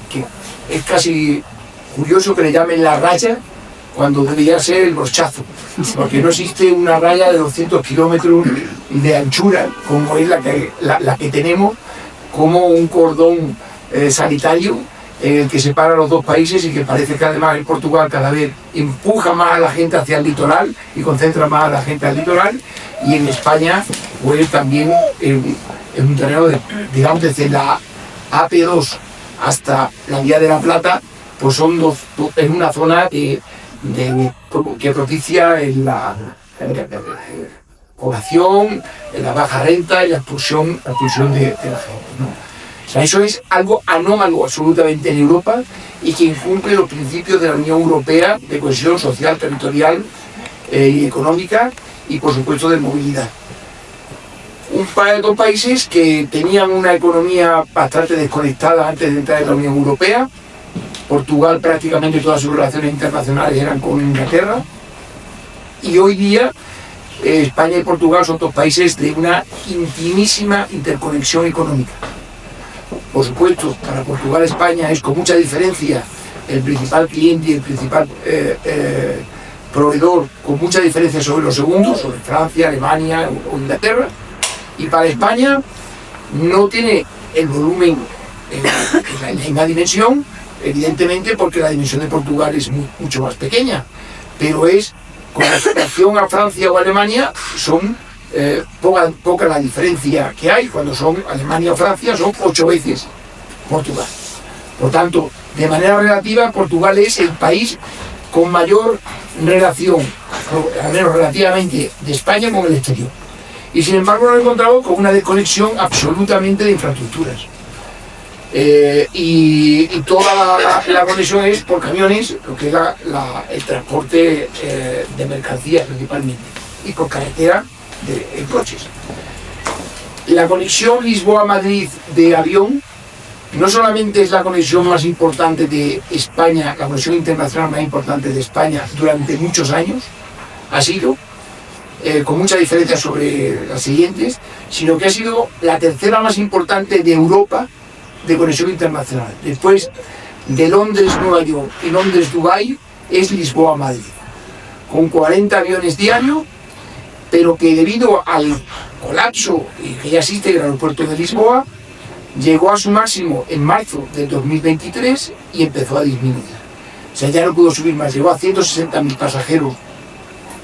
que es casi curioso que le llamen la raya cuando debería ser el brochazo, porque no existe una raya de 200 kilómetros de anchura como es la que tenemos, como un cordón sanitario en el que separa los dos países, y que parece que además en Portugal cada vez empuja más a la gente hacia el litoral y concentra más a la gente al litoral, y en España pues también es un terreno digamos desde la AP2 hasta la Vía de la Plata, pues es una zona que propicia la población, la baja renta y la expulsión de la gente, ¿no? O sea, eso es algo anómalo absolutamente en Europa y que incumple los principios de la Unión Europea de cohesión social, territorial y económica, y por supuesto de movilidad. Dos países que tenían una economía bastante desconectada antes de entrar en la Unión Europea. Portugal prácticamente todas sus relaciones internacionales eran con Inglaterra, y hoy día España y Portugal son dos países de una intimísima interconexión económica. Por supuesto, para Portugal España es con mucha diferencia el principal cliente y el principal proveedor, con mucha diferencia sobre los segundos, sobre Francia, Alemania o Inglaterra, y para España no tiene el volumen en la misma dimensión, evidentemente porque la dimensión de Portugal es mucho más pequeña, pero es, con relación a Francia o Alemania, son poca la diferencia que hay. Cuando son Alemania o Francia son 8 veces Portugal. Por tanto, de manera relativa, Portugal es el país con mayor relación, al menos relativamente, de España con el exterior. Y sin embargo nos encontramos con una desconexión absolutamente de infraestructuras. Y toda la conexión es por camiones, lo que es el transporte de mercancías principalmente, y por carretera en coches. La conexión Lisboa-Madrid de avión no solamente es la conexión más importante de España, la conexión internacional más importante de España durante muchos años, ha sido, con mucha diferencia sobre las siguientes, sino que ha sido la tercera más importante de Europa de conexión internacional. Después de Londres-Nueva York y Londres-Dubái es Lisboa-Madrid, con 40 aviones diarios, pero que debido al colapso que ya existe en el aeropuerto de Lisboa, llegó a su máximo en marzo del 2023 y empezó a disminuir. O sea, ya no pudo subir más, llegó a 160.000 pasajeros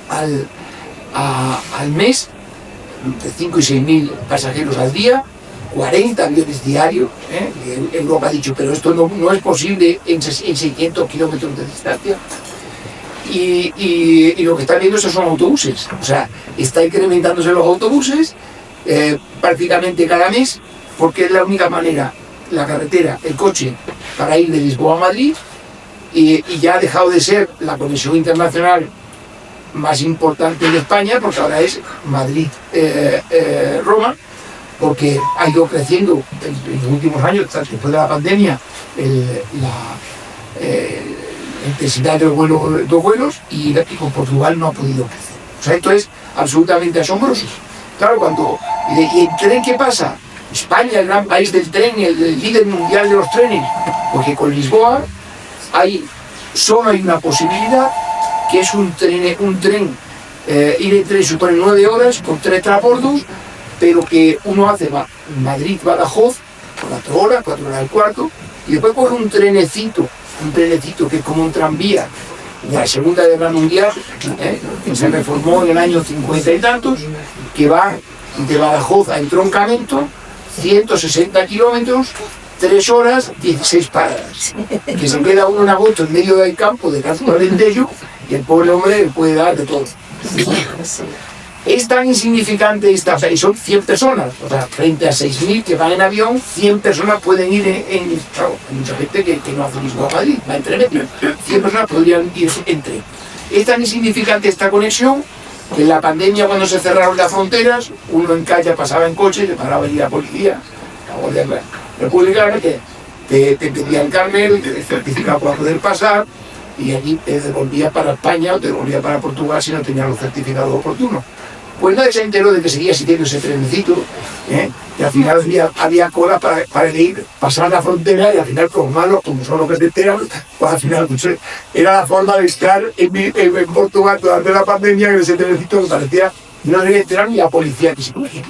al mes, entre 5 y 6.000 pasajeros al día, 40 aviones diarios. Europa ha dicho, pero esto no es posible en 600 kilómetros de distancia. Y lo que está viendo esos son autobuses, o sea, está incrementándose los autobuses prácticamente cada mes, porque es la única manera, la carretera, el coche, para ir de Lisboa a Madrid, y ya ha dejado de ser la conexión internacional más importante de España, porque ahora es Madrid-Roma, porque ha ido creciendo en los últimos años, después de la pandemia, la intensidad de los vuelos, y con Portugal no ha podido crecer. O sea, esto es absolutamente asombroso. Claro, ¿y el tren qué pasa? España, el gran país del tren, el líder mundial de los trenes, porque con Lisboa solo hay una posibilidad, que es un tren ir en tren supone 9 horas con 3 transbordos, pero que uno hace Madrid-Badajoz, 4 horas, 4 horas y cuarto, y después coge un trenecito que es como un tranvía de la Segunda Guerra Mundial, que se reformó en el año 50 y tantos, que va de Badajoz a Entroncamento, 160 kilómetros, 3 horas, 16 paradas. Que se queda uno en agosto en medio del campo de Castro Alentejo, y el pobre hombre le puede dar de todo. Es tan insignificante y son 100 personas, o sea, frente a 6.000 que van en avión, 100 personas pueden ir claro, hay mucha gente que no hace Lisboa a Madrid, va entre medio, 100 personas podrían ir en tren. Es tan insignificante esta conexión que en la pandemia, cuando se cerraron las fronteras, uno en calle pasaba en coche, le paraba allí la policía, la Guardia Republicana, que te pedía el carnet, el certificado para poder pasar, y allí te devolvía para España o te devolvía para Portugal si no tenías los certificados oportunos. Pues nadie se enteró de que seguía existiendo ese trenecito, y al final había cola para ir, pasar la frontera, y al final, como malos, como son los que te enteran, pues al final pues, era la forma de estar en Portugal durante la pandemia, que ese trenecito que parecía, no debía enterar ni la policía que se cogía.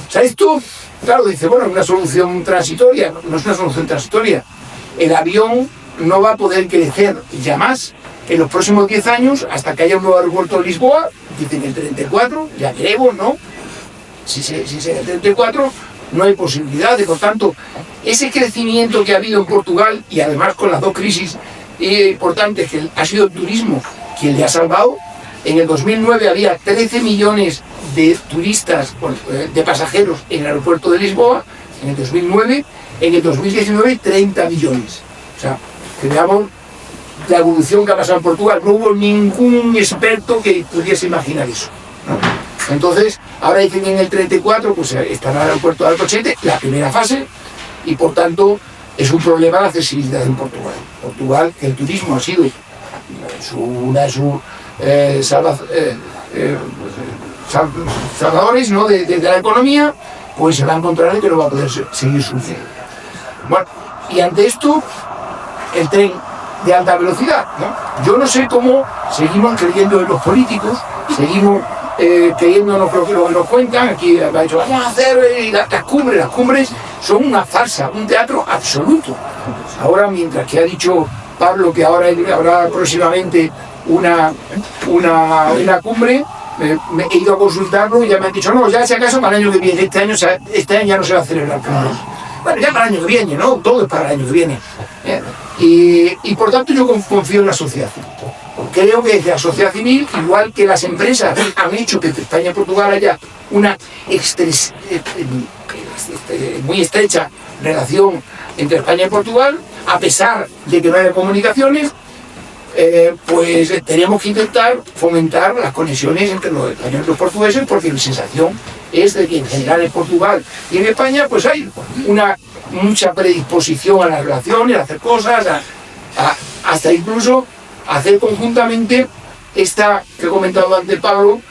¿Sabes tú? Claro, dice, bueno, es una solución transitoria. No es una solución transitoria. El avión no va a poder crecer ya más en los próximos 10 años hasta que haya un nuevo aeropuerto en Lisboa. Dicen el 34, ya queremos, ¿no? Si se el 34, no hay posibilidad. Por tanto, ese crecimiento que ha habido en Portugal, y además con las dos crisis importantes, que ha sido el turismo quien le ha salvado. En el 2009 había 13 millones de turistas, de pasajeros en el aeropuerto de Lisboa, en el 2009. En el 2019, 30 millones. O sea, que veamos la evolución que ha pasado en Portugal. No hubo ningún experto que pudiese imaginar eso, ¿no? Entonces, ahora dicen que en el 34 pues estará el aeropuerto de Alcochete, la primera fase, y por tanto es un problema la accesibilidad en Portugal. Portugal, que el turismo ha sido una de sus salvadores, ¿no? de la economía, pues se va a encontrar de que no va a poder seguir sucediendo. Bueno, y ante esto, el tren de alta velocidad, ¿no? Yo no sé cómo seguimos creyendo en los políticos, seguimos creyéndonos lo que nos cuentan. Aquí ha dicho, vamos a hacer las cumbres son una farsa, un teatro absoluto. Ahora, mientras que ha dicho Pablo que ahora habrá próximamente una cumbre, he ido a consultarlo y ya me han dicho, no, ya si acaso para el año que viene, este año ya no se va a celebrar cumbre. bueno, ya para el año que viene, ¿no? Todo es para el año que viene. Y por tanto yo confío en la sociedad. Creo que la sociedad civil, igual que las empresas, han hecho que entre España y Portugal haya una muy estrecha relación entre España y Portugal, a pesar de que no haya comunicaciones, pues tenemos que intentar fomentar las conexiones entre los españoles y los portugueses, porque mi sensación es de que en general en Portugal y en España pues hay mucha predisposición a las relaciones, a hacer cosas, hasta incluso hacer conjuntamente esta que he comentado antes Pablo,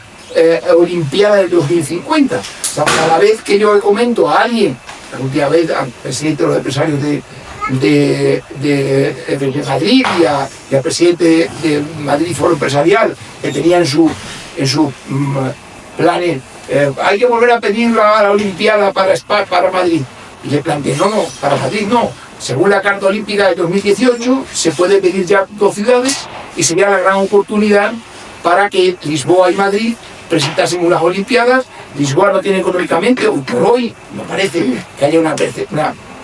Olimpiada del 2050. O sea, cada vez que yo le comento a alguien, la última vez al presidente de los empresarios de Madrid y al presidente de Madrid Foro Empresarial, que tenía en sus planes, hay que volver a pedir la Olimpiada para Madrid. Y le planteé, no, para Madrid no. Según la Carta Olímpica de 2018, se puede pedir ya 2 ciudades y sería la gran oportunidad para que Lisboa y Madrid presentasen unas Olimpiadas. Lisboa no tiene económicamente, hoy por hoy, me parece que haya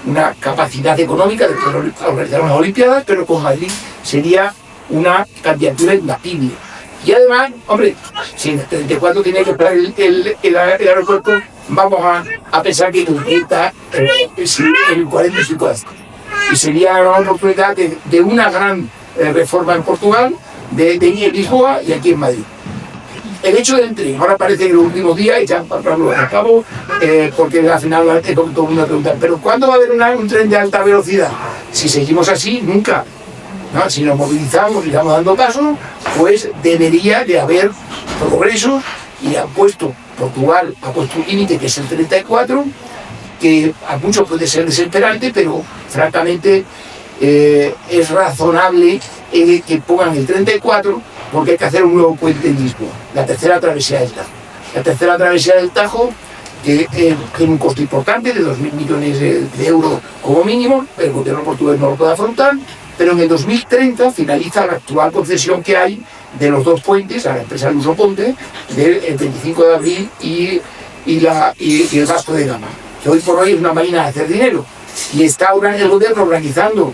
una capacidad económica de poder organizar unas Olimpiadas, pero con Madrid sería una candidatura imbatible. Y además, hombre, si en el 34 tiene que esperar el aeropuerto, vamos a pensar que el 40 se puede hacer. Y sería una oportunidad de una gran reforma en Portugal, de Lisboa y aquí en Madrid. El hecho del tren, ahora parece que los últimos días, y ya para lo acabo, porque al final todo el mundo pregunta, ¿pero cuándo va a haber un tren de alta velocidad? Si seguimos así, nunca. ¿No? Si nos movilizamos y estamos dando pasos, pues debería de haber progresos, y Portugal ha puesto un límite que es el 34, que a muchos puede ser desesperante, pero francamente es razonable que pongan el 34, porque hay que hacer un nuevo puente en Lisboa, la tercera travesía del Tajo. La tercera travesía del Tajo, que tiene un costo importante de 2.000 millones de euros como mínimo, el gobierno portugués no lo puede afrontar, pero en el 2030 finaliza la actual concesión que hay de los 2 puentes a la empresa Luso Ponte, del 25 de abril y el Vasco de Gama, que hoy por hoy es una máquina de hacer dinero. Y está el gobierno organizando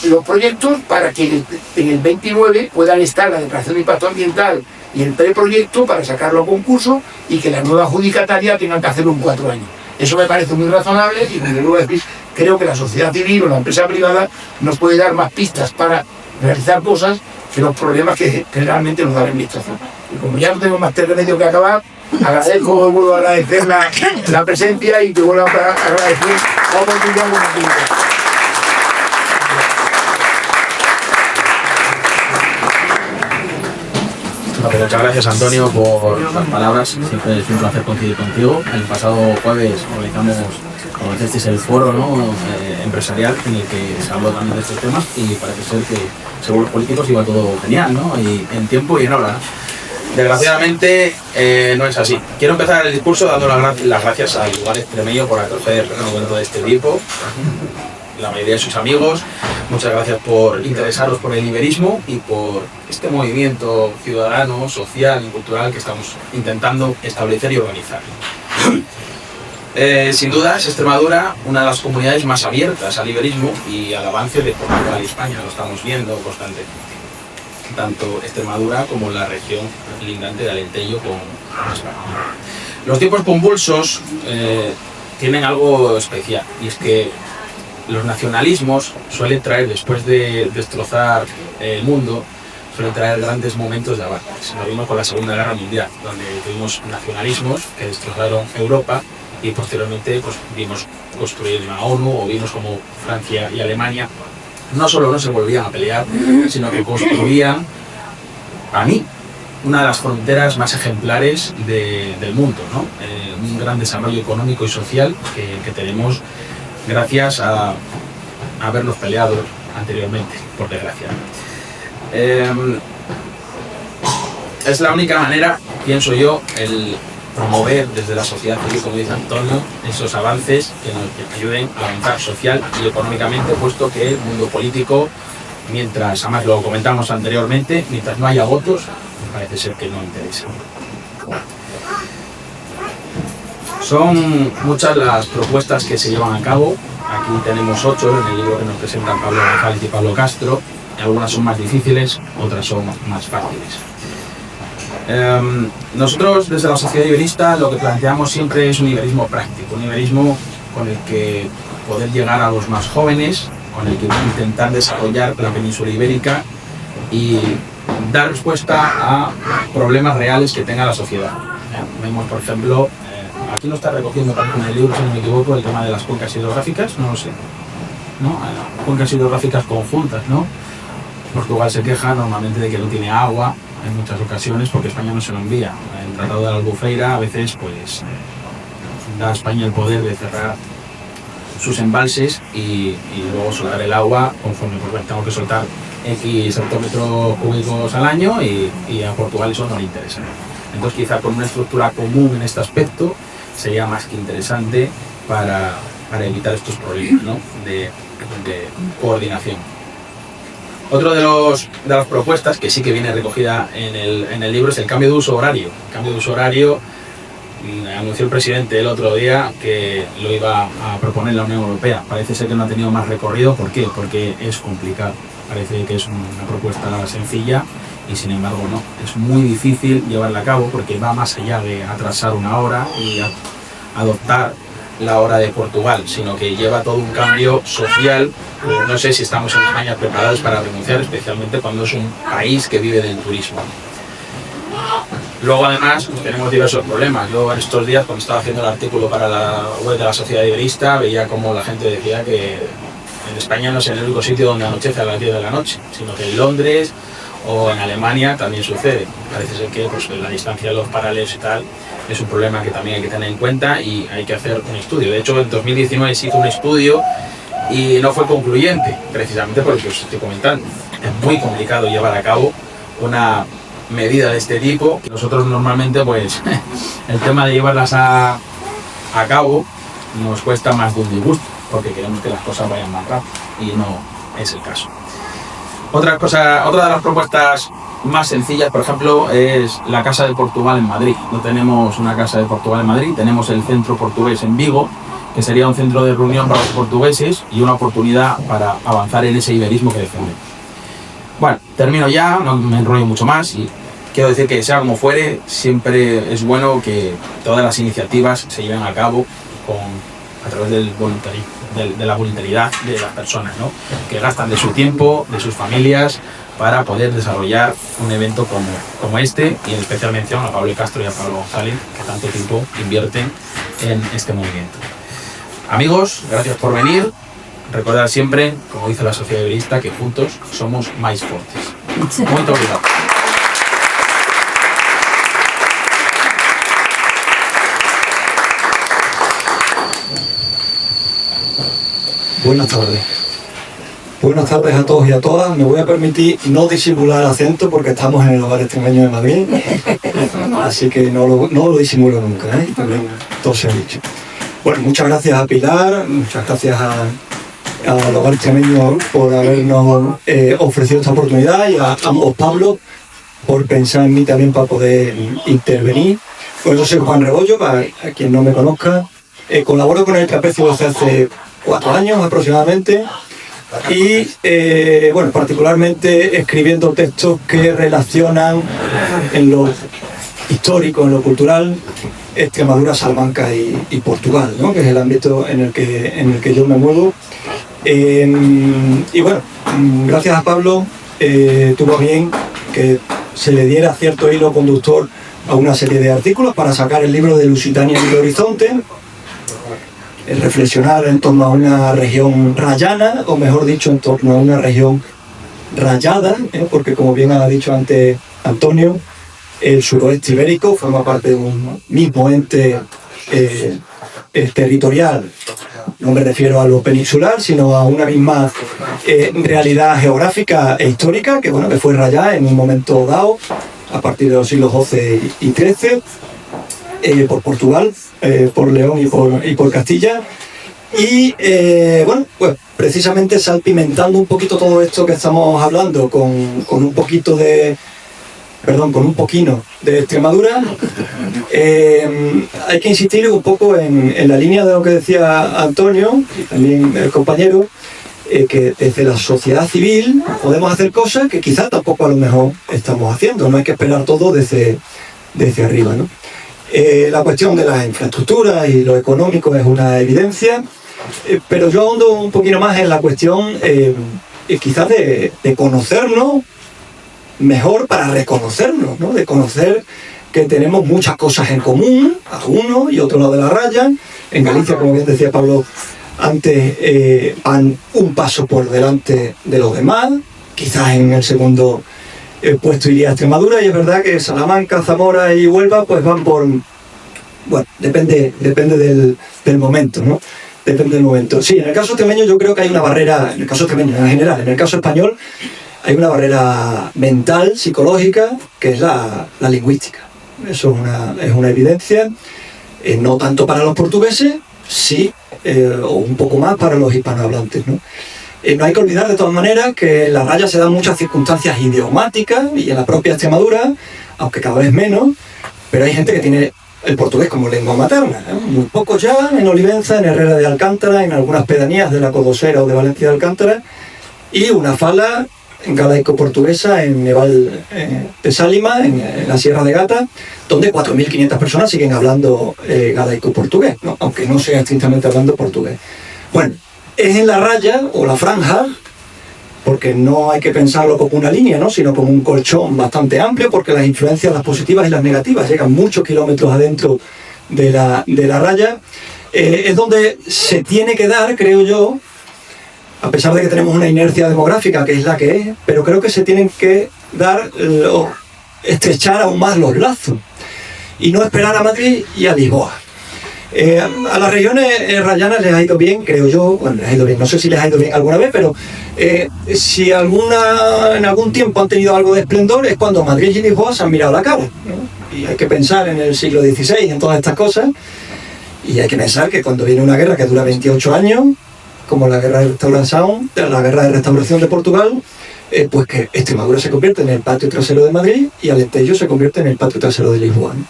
los proyectos para que en el 29 puedan estar la declaración de impacto ambiental y el preproyecto para sacarlo a concurso, y que la nueva adjudicataria tengan que hacerlo en 4 años. Eso me parece muy razonable, y desde luego creo que la sociedad civil o la empresa privada nos puede dar más pistas para realizar cosas que los problemas que realmente nos da la administración. Y como ya no tengo más remedio que acabar, vuelvo a agradecer la presencia, y que vuelvo a agradecer la oportunidad de la. Muchas gracias, Antonio, por las palabras. Siempre es un placer coincidir contigo. El pasado jueves organizamos, como decíais, el foro, ¿no?, empresarial, en el que se habló también de estos temas, y parece ser que según los políticos iba todo genial, ¿no?, y en tiempo y en hora. Desgraciadamente no es así. Quiero empezar el discurso dando las gracias a Lugar Extremeño por acoger el encuentro de este tipo, la mayoría de sus amigos. Muchas gracias por interesaros por el iberismo y por este movimiento ciudadano, social y cultural que estamos intentando establecer y organizar. Sin duda es Extremadura una de las comunidades más abiertas al iberismo y al avance de Portugal y España. Lo estamos viendo constantemente, tanto Extremadura como la región lindante de Alentejo con España. Los tiempos convulsos tienen algo especial, y es que los nacionalismos suelen traer, después de destrozar el mundo, suelen traer grandes momentos de avances. Lo vimos con la Segunda Guerra Mundial, donde tuvimos nacionalismos que destrozaron Europa, y posteriormente pues, vimos construir la ONU, o vimos como Francia y Alemania no solo no se volvían a pelear, sino que construían, a mí, una de las fronteras más ejemplares del mundo, ¿no? Un gran desarrollo económico y social que tenemos gracias a habernos peleado anteriormente, por desgracia. Es la única manera, pienso yo, el promover desde la sociedad civil, como dice Antonio, esos avances que nos ayuden a avanzar social y económicamente, puesto que el mundo político, mientras, además lo comentamos anteriormente, mientras no haya votos, parece ser que no interesa. Son muchas las propuestas que se llevan a cabo. Aquí tenemos 8 en el libro que nos presentan Pablo González y Pablo Castro. Algunas son más difíciles, otras son más fáciles. Nosotros desde la Sociedad Iberista lo que planteamos siempre es un iberismo práctico, un iberismo con el que poder llegar a los más jóvenes, con el que intentar desarrollar la península ibérica y dar respuesta a problemas reales que tenga la sociedad. Vemos, por ejemplo, aquí no está recogiendo en el libro, si no me equivoco, el tema de las cuencas hidrográficas, no lo sé, ¿no? Cuencas hidrográficas conjuntas, ¿no? Portugal se queja normalmente de que no tiene agua en muchas ocasiones porque España no se lo envía. El Tratado de la Albufeira a veces pues da a España el poder de cerrar sus embalses y luego soltar el agua conforme pues, tengo que soltar X hectómetros cúbicos al año y a Portugal eso no le interesa. Entonces quizá con una estructura común en este aspecto sería más que interesante para evitar estos problemas, ¿no? de coordinación. Otro de las propuestas que sí que viene recogida en el libro es el cambio de uso horario. El cambio de uso horario anunció el presidente el otro día que lo iba a proponer la Unión Europea. Parece ser que no ha tenido más recorrido. ¿Por qué? Porque es complicado. Parece que es una propuesta sencilla y sin embargo no. Es muy difícil llevarla a cabo porque va más allá de atrasar una hora y adoptar la hora de Portugal, sino que lleva todo un cambio social. No sé si estamos en España preparados para renunciar, especialmente cuando es un país que vive del turismo. Luego además pues, tenemos diversos problemas. Yo en estos días cuando estaba haciendo el artículo para la web de la Sociedad Iberista veía como la gente decía que en España no es el único sitio donde anochece a las 10 de la noche, sino que en Londres o en Alemania también sucede. Parece ser que pues, la distancia de los paralelos y tal es un problema que también hay que tener en cuenta y hay que hacer un estudio. De hecho en 2019 se hizo un estudio y no fue concluyente, precisamente por lo que os estoy comentando. Es muy complicado llevar a cabo una medida de este tipo. Nosotros normalmente pues el tema de llevarlas a cabo nos cuesta más de un disgusto, porque queremos que las cosas vayan más rápido y no es el caso. Otra de las propuestas más sencillas, por ejemplo, es la Casa de Portugal en Madrid. No tenemos una Casa de Portugal en Madrid, tenemos el Centro Portugués en Vigo, que sería un centro de reunión para los portugueses y una oportunidad para avanzar en ese iberismo que defendemos. Bueno, termino ya, no me enrollo mucho más y quiero decir que sea como fuere, siempre es bueno que todas las iniciativas se lleven a cabo a través del voluntarismo, de la voluntariedad de las personas, ¿no? Que gastan de su tiempo, de sus familias, para poder desarrollar un evento como este, y en especial mención a Pablo Castro y a Pablo González, que tanto tiempo invierten en este movimiento. Amigos, gracias por venir. Recordad siempre, como dice la Sociedad Iberista, que juntos somos más fuertes. Muy obrigado. Buenas tardes. Buenas tardes a todos y a todas. Me voy a permitir no disimular el acento porque estamos en el Hogar Extremeño de Madrid. Así que no lo disimulo nunca, ¿eh? También todo se ha dicho. Bueno, muchas gracias a Pilar, muchas gracias al Hogar Extremeño por habernos ofrecido esta oportunidad y a ambos Pablo por pensar en mí también para poder intervenir. Pues yo soy Juan Rebollo, para quien no me conozca. Colaboro con el Trapecio desde hace 4 años aproximadamente y bueno, particularmente escribiendo textos que relacionan en lo histórico, en lo cultural, Extremadura, Salamanca y Portugal, ¿no? Que es el ámbito en el que yo me muevo. Y bueno, gracias a Pablo tuvo bien que se le diera cierto hilo conductor a una serie de artículos para sacar el libro de Lusitania y el Horizonte, reflexionar en torno a una región rayana, o mejor dicho, en torno a una región rayada, porque como bien ha dicho antes Antonio, el suroeste ibérico forma parte de un mismo ente territorial. No me refiero a lo peninsular, sino a una misma realidad geográfica e histórica que, bueno, que fue rayada en un momento dado, a partir de los siglos XII y XIII, por Portugal, por León y por Castilla. Y bueno, pues precisamente salpimentando un poquito todo esto que estamos hablando con un poquito de con un poquino de Extremadura, hay que insistir un poco en la línea de lo que decía Antonio y también el compañero, que desde la sociedad civil podemos hacer cosas que quizás tampoco a lo mejor estamos haciendo, no hay que esperar todo desde arriba, ¿no? La cuestión de las infraestructuras y lo económico es una evidencia, pero yo ahondo un poquito más en la cuestión quizás de conocernos mejor para reconocernos, ¿no? De conocer que tenemos muchas cosas en común, a uno y otro lado de la raya. En Galicia, como bien decía Pablo antes, van un paso por delante de los demás. Quizás en el segundo puesto iría Extremadura, y es verdad que Salamanca, Zamora y Huelva pues van por... Bueno, depende del momento, ¿no? Depende del momento. Sí, en el caso extremeño yo creo que hay una barrera, en el caso extremeño en general, en el caso español hay una barrera mental, psicológica, que es la lingüística. Eso es una evidencia, no tanto para los portugueses, sí, o un poco más para los hispanohablantes, ¿no? No hay que olvidar de todas maneras que en la raya se dan muchas circunstancias idiomáticas, y en la propia Extremadura, aunque cada vez menos, pero hay gente que tiene el portugués como lengua materna, ¿eh? Muy poco ya en Olivenza, en Herrera de Alcántara, en algunas pedanías de la Codosera o de Valencia de Alcántara, y una fala galaico-portuguesa en Neval de Sálima, en la Sierra de Gata, donde 4.500 personas siguen hablando galaico-portugués, ¿no? Aunque no sea estrictamente hablando portugués. Bueno, es en la raya o la franja, porque no hay que pensarlo como una línea, ¿no? Sino como un colchón bastante amplio, porque las influencias, las positivas y las negativas, llegan muchos kilómetros adentro de la raya. Es donde se tiene que dar, creo yo, a pesar de que tenemos una inercia demográfica que es la que es, pero creo que se tienen que dar, estrechar aún más los lazos y no esperar a Madrid y a Lisboa. A las regiones rayanas les ha ido bien, creo yo, bueno, les ha ido bien, no sé si les ha ido bien alguna vez, pero si en algún tiempo han tenido algo de esplendor es cuando Madrid y Lisboa se han mirado la cara, ¿no? Y hay que pensar en el siglo XVI, en todas estas cosas, y hay que pensar que cuando viene una guerra que dura 28 años, como la guerra de restauración de Portugal, pues que Extremadura se convierte en el patio trasero de Madrid y Alentejo se convierte en el patio trasero de Lisboa, ¿no?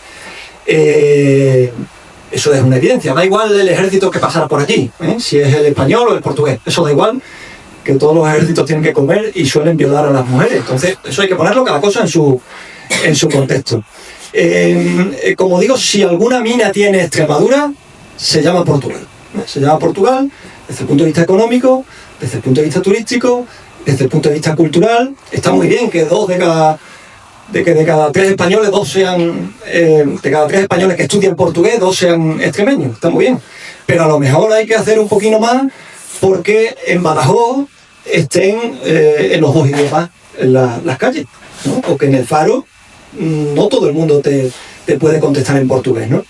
Eso es una evidencia, da igual el ejército que pasara por allí, si es el español o el portugués, eso da igual, que todos los ejércitos tienen que comer y suelen violar a las mujeres, entonces eso hay que ponerlo cada cosa en su contexto. Como digo, si alguna mina tiene Extremadura, se llama Portugal. Se llama Portugal desde el punto de vista económico, desde el punto de vista turístico, desde el punto de vista cultural. Está muy bien que de cada tres españoles, de cada tres españoles que estudian portugués, 2 sean extremeños. Está muy bien. Pero a lo mejor hay que hacer un poquito más porque en Badajoz estén en los 2 idiomas en las calles, ¿no? O que en el Faro no todo el mundo te puede contestar en portugués, ¿no?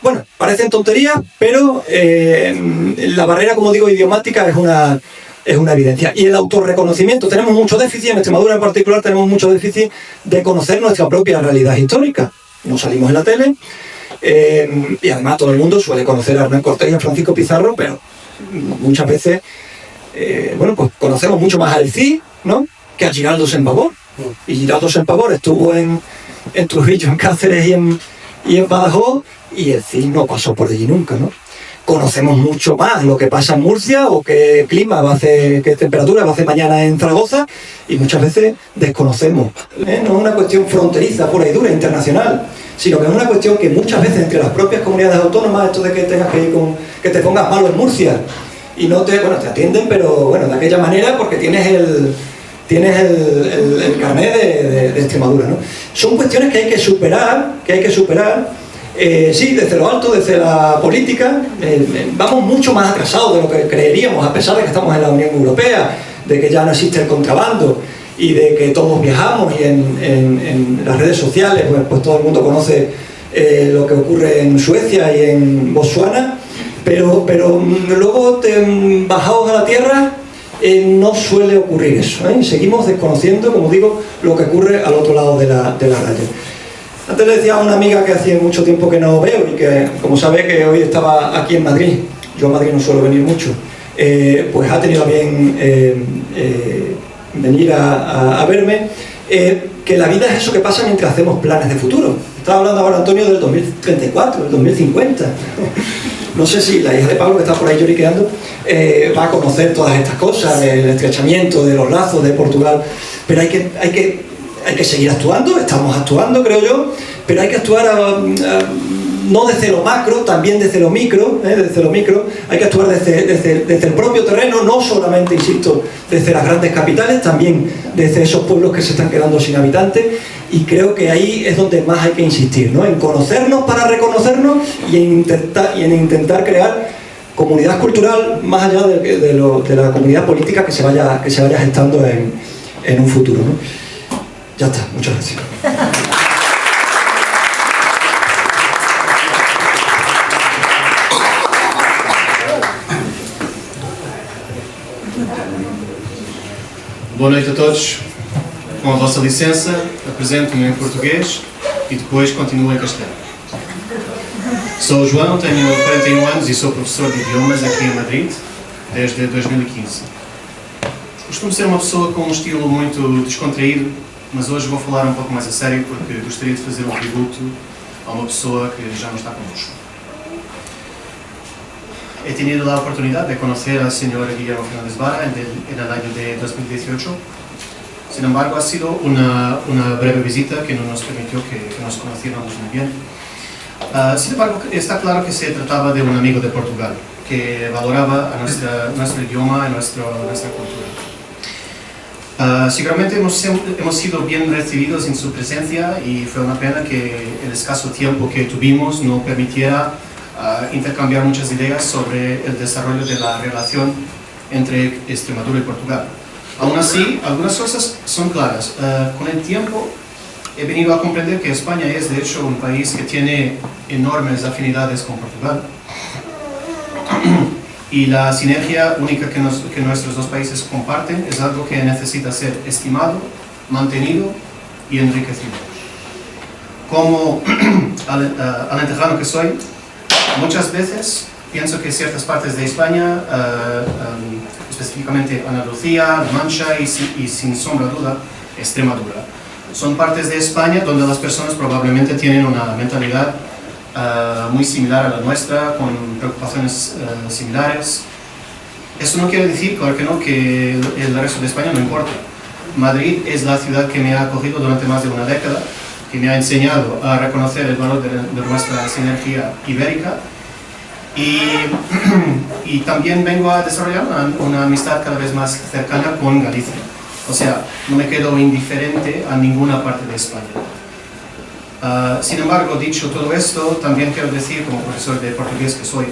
Bueno, parecen tonterías, pero la barrera, como digo, idiomática es una evidencia. Y el autorreconocimiento, tenemos mucho déficit, en Extremadura en particular tenemos mucho déficit de conocer nuestra propia realidad histórica. No salimos en la tele, y además todo el mundo suele conocer a Hernán Cortés y a Francisco Pizarro, pero muchas veces, pues conocemos mucho más al Cid, ¿no?, que a Giraldo Sempavor. Y Giraldo Sempavor estuvo en Trujillo, en Cáceres y en Badajoz, y el Cid no pasó por allí nunca, ¿no? Conocemos mucho más lo que pasa en Murcia o qué clima va a hacer, qué temperatura va a hacer mañana en Zaragoza, y muchas veces desconocemos. No es una cuestión fronteriza, pura y dura, internacional, sino que es una cuestión que muchas veces entre las propias comunidades autónomas, esto de que tengas que ir que te pongas malo en Murcia y no te atienden, pero bueno, de aquella manera porque tienes el carnet de Extremadura, ¿no? Son cuestiones que hay que superar, sí, desde lo alto, desde la política. Vamos mucho más atrasados de lo que creeríamos, a pesar de que estamos en la Unión Europea, de que ya no existe el contrabando y de que todos viajamos, y en las redes sociales pues todo el mundo conoce lo que ocurre en Suecia y en Botsuana, pero luego bajados a la tierra no suele ocurrir eso, ¿eh? Seguimos desconociendo, como digo, lo que ocurre al otro lado de la raya. Antes le decía a una amiga que hace mucho tiempo que no veo y que, como sabe, que hoy estaba aquí en Madrid. Yo a Madrid no suelo venir mucho. Pues ha tenido bien venir a verme, que la vida es eso que pasa mientras hacemos planes de futuro. Estaba hablando ahora Antonio del 2034, del 2050. No sé si la hija de Pablo, que está por ahí lloriqueando, va a conocer todas estas cosas, el estrechamiento de los lazos de Portugal, pero hay que seguir actuando, estamos actuando, creo yo, pero hay que actuar no desde lo macro, también desde lo micro, hay que actuar desde el propio terreno, no solamente, insisto, desde las grandes capitales, también desde esos pueblos que se están quedando sin habitantes, y creo que ahí es donde más hay que insistir, ¿no? En conocernos para reconocernos y en intentar crear comunidad cultural más allá de la comunidad política que se vaya gestando en un futuro, ¿no? Ya está, muchas gracias. Boa noite a todos. Com a vossa licença, apresento-me em português e depois continuo em castelhano. Sou o João, tenho 41 anos e sou professor de idiomas aqui em Madrid desde 2015. Costumo ser uma pessoa com um estilo muito descontraído, mas hoje vou falar um pouco mais a sério porque gostaria de fazer um tributo a uma pessoa que já não está connosco. He tenido la oportunidad de conocer al señor Guillermo Fernández Vara en el año de 2018. Sin embargo, ha sido una breve visita que no nos permitió que nos conociéramos muy bien. Sin embargo, está claro que se trataba de un amigo de Portugal, que valoraba a nuestro idioma y nuestra cultura. Seguramente hemos sido bien recibidos en su presencia y fue una pena que el escaso tiempo que tuvimos no permitiera intercambiar muchas ideas sobre el desarrollo de la relación entre Extremadura y Portugal. Aún así, algunas cosas son claras. Con el tiempo he venido a comprender que España es de hecho un país que tiene enormes afinidades con Portugal y la sinergia única que nuestros dos países comparten es algo que necesita ser estimado, mantenido y enriquecido. Como alentejano que soy, muchas veces pienso que ciertas partes de España, específicamente Andalucía, La Mancha y sin sombra de duda Extremadura, son partes de España donde las personas probablemente tienen una mentalidad muy similar a la nuestra, con preocupaciones similares. Eso no quiere decir, claro que no, que el resto de España no importa. Madrid es la ciudad que me ha acogido durante más de una década, que me ha enseñado a reconocer el valor de nuestra sinergia ibérica y también vengo a desarrollar una amistad cada vez más cercana con Galicia. O sea, no me quedo indiferente a ninguna parte de España. Sin embargo, dicho todo esto, también quiero decir, como profesor de portugués que soy,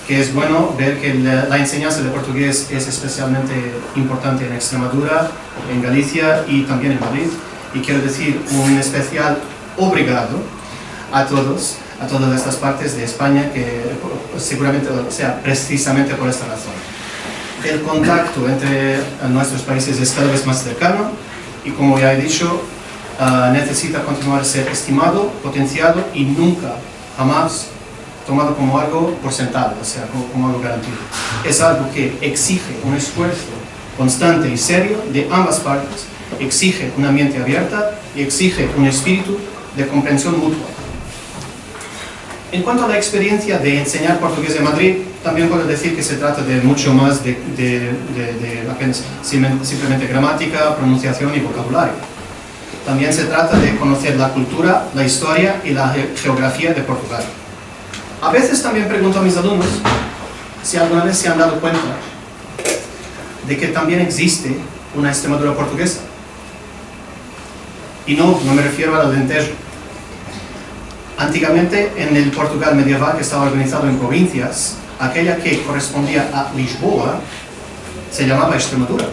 que es bueno ver que la enseñanza de portugués es especialmente importante en Extremadura, en Galicia y también en Madrid. Y quiero decir un especial obrigado a todas estas partes de España que seguramente sea precisamente por esta razón. El contacto entre nuestros países es cada vez más cercano y, como ya he dicho, necesita continuar a ser estimado, potenciado y nunca, jamás tomado como algo por sentado, o sea, como algo garantido. Es algo que exige un esfuerzo constante y serio de ambas partes, exige una mente abierta y exige un espíritu de comprensión mutua. En cuanto a la experiencia de enseñar portugués en Madrid, también puedo decir que se trata de mucho más de apenas simplemente gramática, pronunciación y vocabulario. También se trata de conocer la cultura, la historia y la geografía de Portugal. A veces también pregunto a mis alumnos si alguna vez se han dado cuenta de que también existe una Extremadura portuguesa. Y no me refiero al Alentejo. Antiguamente, en el Portugal medieval, que estaba organizado en provincias, aquella que correspondía a Lisboa se llamaba Extremadura.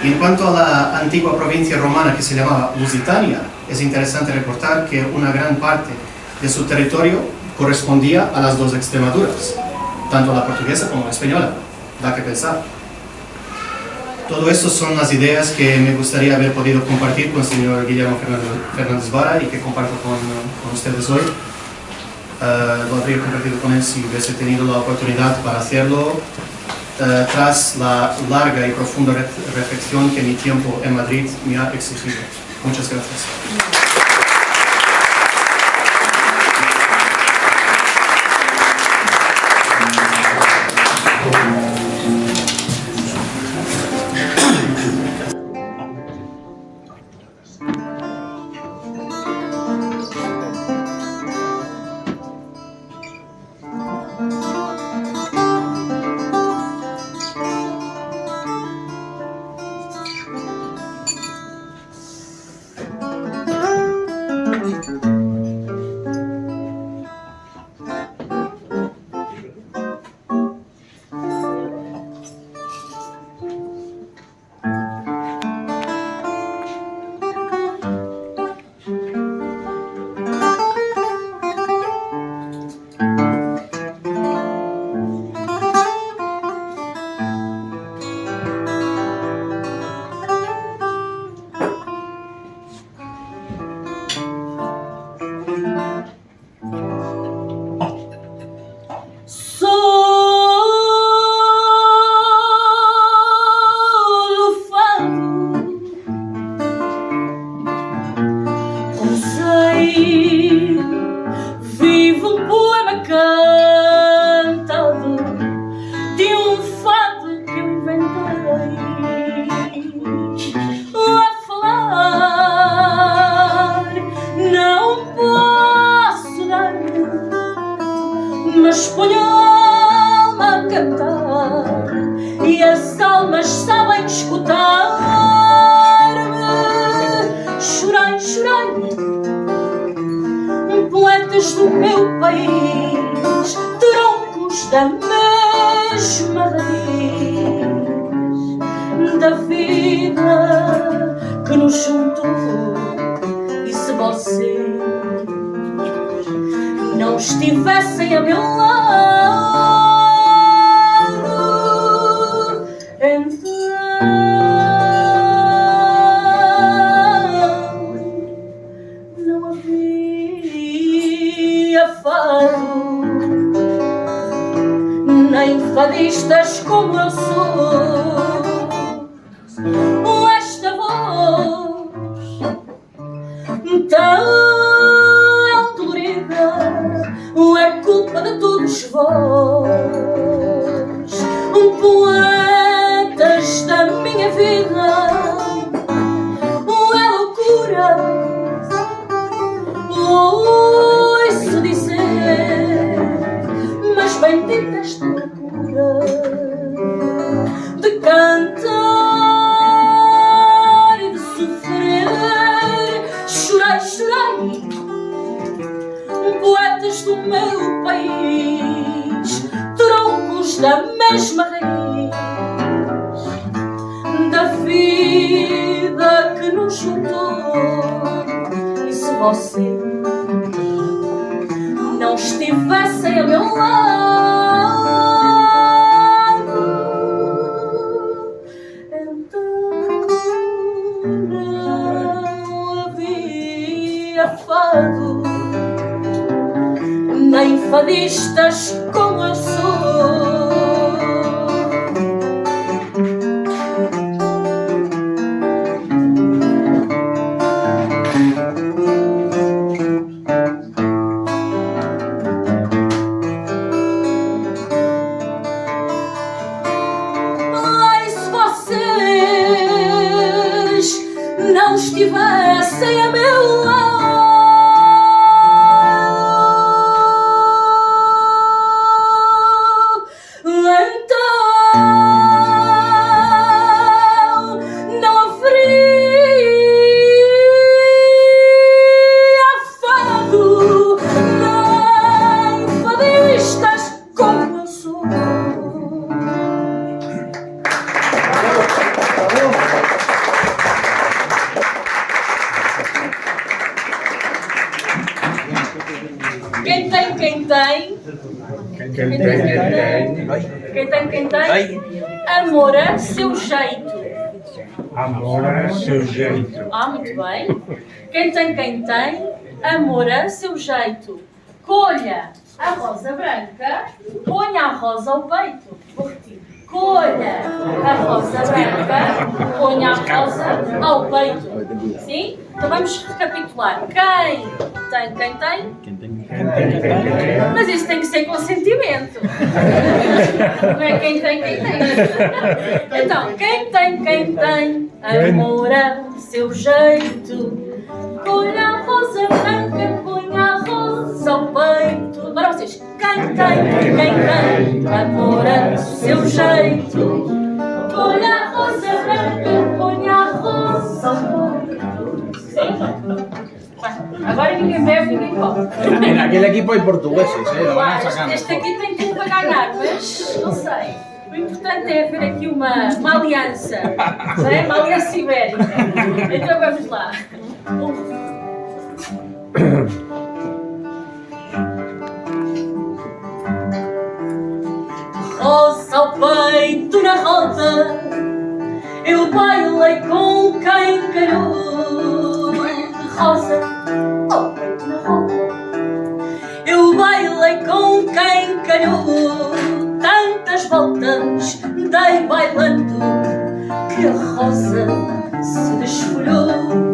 Y en cuanto a la antigua provincia romana que se llamaba Lusitania, es interesante recordar que una gran parte de su territorio correspondía a las dos Extremaduras, tanto la portuguesa como la española. Da que pensar. Todo esto son las ideas que me gustaría haber podido compartir con el señor Guillermo Fernández Vara y que comparto con ustedes hoy. Lo habría compartido con él si hubiese tenido la oportunidad para hacerlo tras la larga y profunda reflexión que mi tiempo en Madrid me ha exigido. Muchas gracias. Quem tem amor a seu jeito. Amor a seu jeito. Muito bem. Quem tem amor a seu jeito. Colha a rosa branca, ponha a rosa ao peito. Vou repetir. escolha a rosa branca, ponha a rosa ao peito. Sim? Então vamos recapitular. Quem tem? Mas isso tem que ser consentimento. Não é quem tem. Então, quem tem amor a seu jeito. Põe a rosa branca, põe a rosa ao peito. Agora vocês, quem tem amor a seu jeito. Põe a rosa branca, põe a rosa ao peito. Sim? Agora ninguém bebe, ninguém come. En aquel equipo hay portugueses, lo van a sacar. Este aqui tem tudo para ganhar, mas não sei. O importante é haver aqui uma aliança, não é? Uma aliança ibérica. Então vamos lá. Rosa ao peito na roda, eu bailei com quem calhou. Rosa ao peito na roda, eu bailei com quem calhou. Tantas voltas dei bailando que a rosa se desfolhou.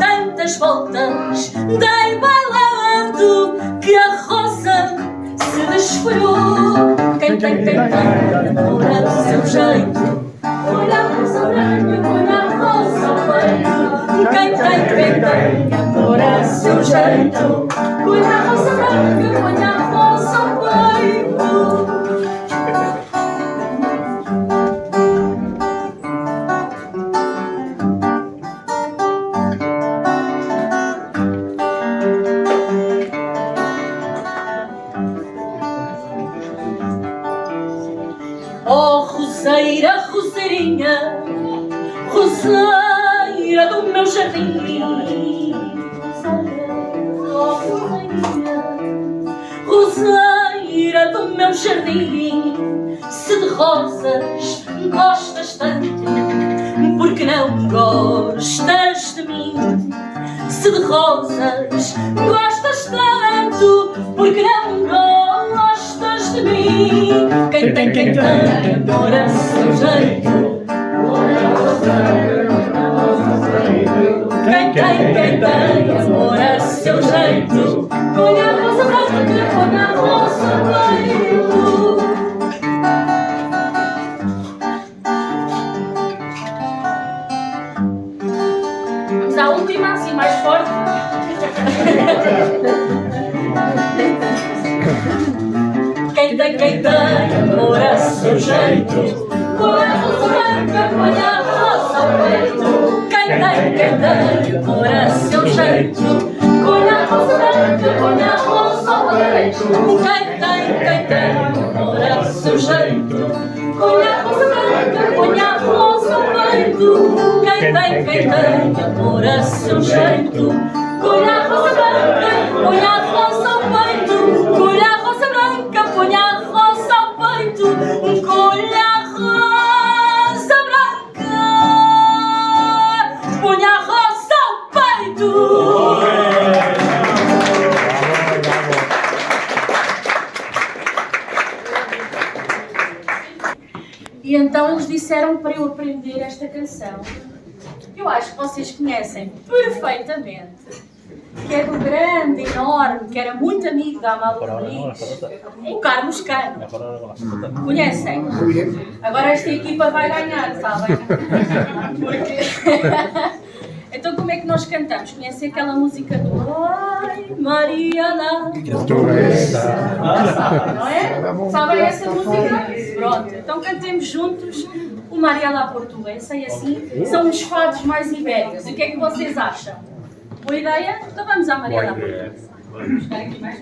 Tantas voltas dei bailando que a rosa se desfolhou. Quem tem amor a seu jeito. Põe a rosa branca, põe a rosa ao peito. Quem tem amor a seu jeito. Põe a rosa branca, põe a rosa ao peito. Oh, roseira, roseirinha, roseira do meu jardim. Oh, roseirinha, roseira do meu jardim. Se de rosas gostas tanto, por que não gostas de mim? Se de rosas gostas tanto, por que não gostas de mim? Quem tem amor a seu jeito. Quem tem amor a seu jeito. Põe a rosa branca, põe a rosa ao peito. Vamos à última, assim mais forte. Quem tem amor a seu jeito. Põe a rosa branca, põe a rosa ao peito. Quem tem amor a seu jeito. Põe a rosa branca, põe a rosa ao peito. Quem tem amor a seu jeito. Põe a rosa branca, põe a rosa ao peito. Quem tem amor a seu jeito. Põe a rosa branca, põe a rosa ao peito. Põe a rosa branca, põe a rosa ao peito. Põe a rosa branca, põe a rosa ao peito. E então eles disseram para eu aprender esta canção. Eu acho que vocês conhecem perfeitamente. Que é do grande, enorme, que era muito amigo da Amália Rodrigues, o Carlos Cano. Conhecem? Agora esta equipa vai ganhar, sabem? Porque... Então como é que nós cantamos? Conhecem aquela música do Ai, Maria lá? Não é? Sabem essa música? Pronto, então cantemos juntos o Maria lá Portuguesa e assim são os fados mais ibéricos. O que é que vocês acham? Boa ideia? Então vamos à Maria lá Portuguesa. Vamos ficar aqui mais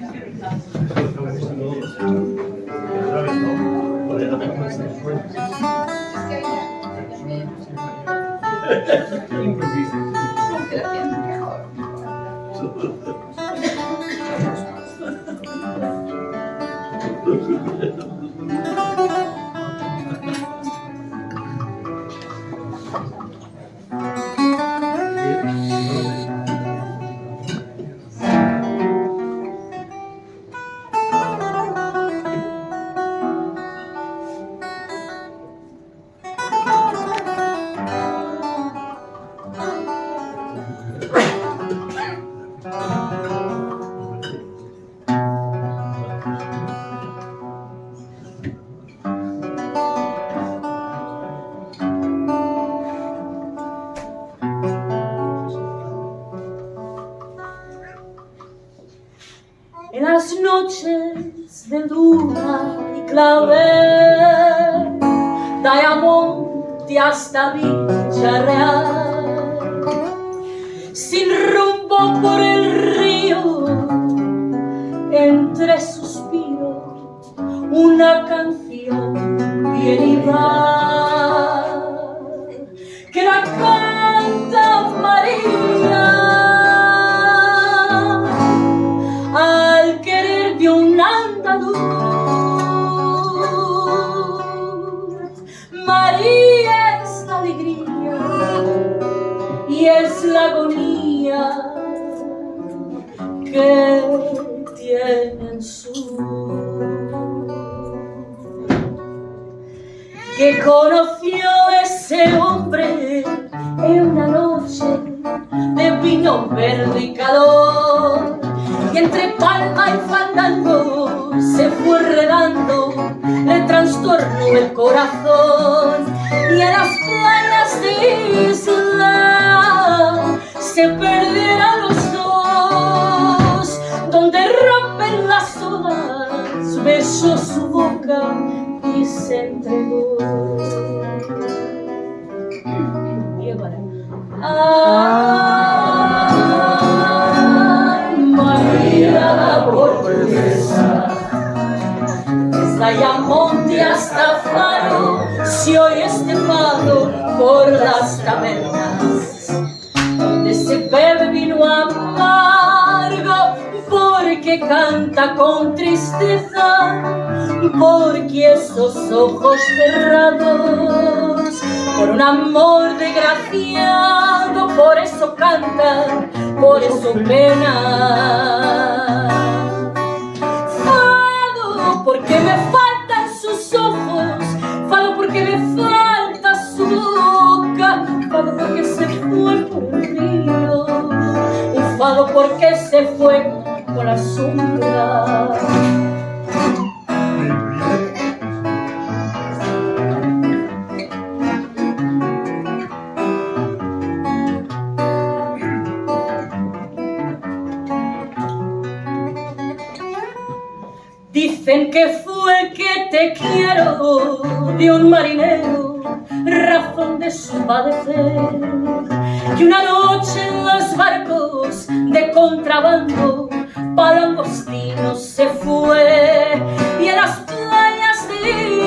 volver, Ayamonte hasta Villarreal, sin rumbo por el río, entre suspiros, una canción viene y va, que la canta María al querer de un andaluz. María es la alegría y es la agonía que tiene en que conoció ese hombre en una noche de vino verde y calor, y entre palma y fandango se fue redando el trastorno del corazón, y en las playas de Isla se perdieron los dos, donde rompen las olas, besó su boca y se entregó. Y ahora, ay, María la portuguesa, desde Ayamonte hasta Faro se oye este fado por las tabernas, donde se bebe vino amargo, porque canta con tristeza, porque esos ojos cerrados, por un amor desgraciado, por eso canta, por eso pena. Fado porque me faltan sus ojos, fado porque me falta su boca, fado porque se fue por el río, un fado porque se fue por la sombra. Dicen que fue que te quiero de un marinero, razón de su padecer, que una noche en los barcos de contrabando palangostinos se fue, y en las playas de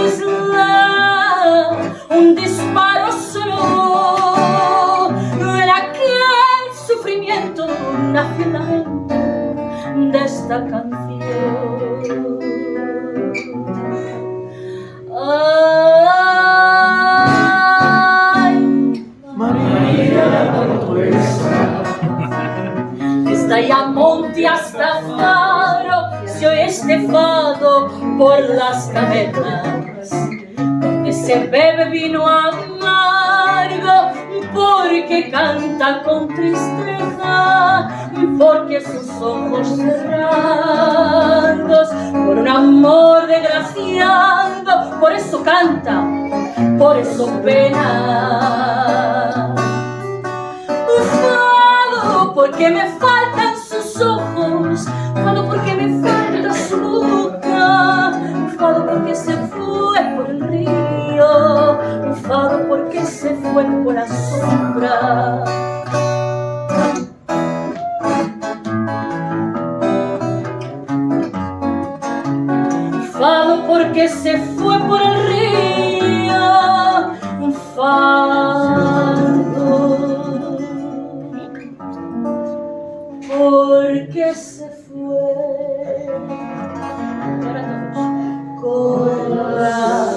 Isla un disparo sonó, en aquel sufrimiento nació el lamento de esta canción. Ay, María la portuguesa, desde Ayamonte hasta Faro se oye este fado por las cavernas, donde se bebe vino amargo, porque canta con tristeza, porque sus ojos cerrados, por un amor desgraciado, por eso canta, por eso pena. Fado porque me faltan sus ojos, fado porque me falta su boca, fado porque se fue por el río, fado porque se fue por la sombra. Fado porque se fue por el río, un fado porque se fue con la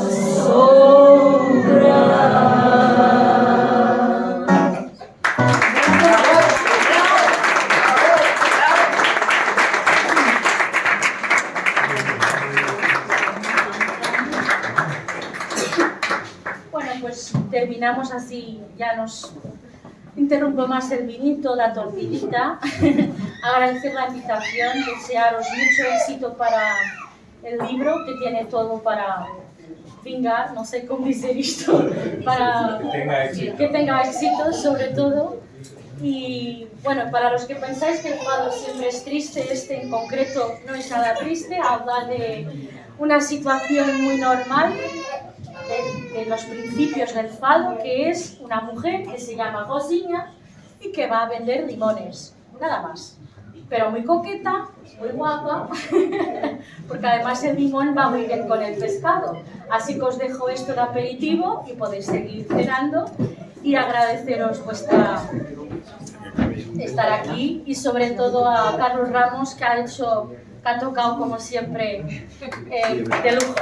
sombra. Terminamos así, ya nos interrumpo más el vinito, la tortillita. Agradecer la invitación, desearos mucho éxito para el libro, que tiene todo para vingar, no sé cómo decir esto, para que tenga éxito sobre todo. Y bueno, para los que pensáis que el fado siempre es triste, este en concreto no es nada triste, habla de una situación muy normal de los principios del fado, que es una mujer que se llama Rosiña y que va a vender limones, nada más. Pero muy coqueta, muy guapa, porque además el limón va muy bien con el pescado. Así que os dejo esto de aperitivo y podéis seguir cenando y agradeceros vuestra estar aquí y sobre todo a Carlos Ramos, que ha tocado como siempre de lujo.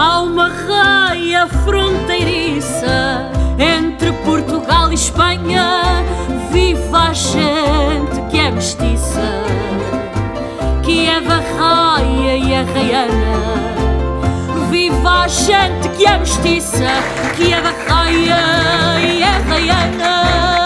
Há uma raia fronteiriça entre Portugal e Espanha. Viva a gente que é mestiça, que é da raia e a raiana. Viva a gente que é mestiça, que é da raia e a raiana.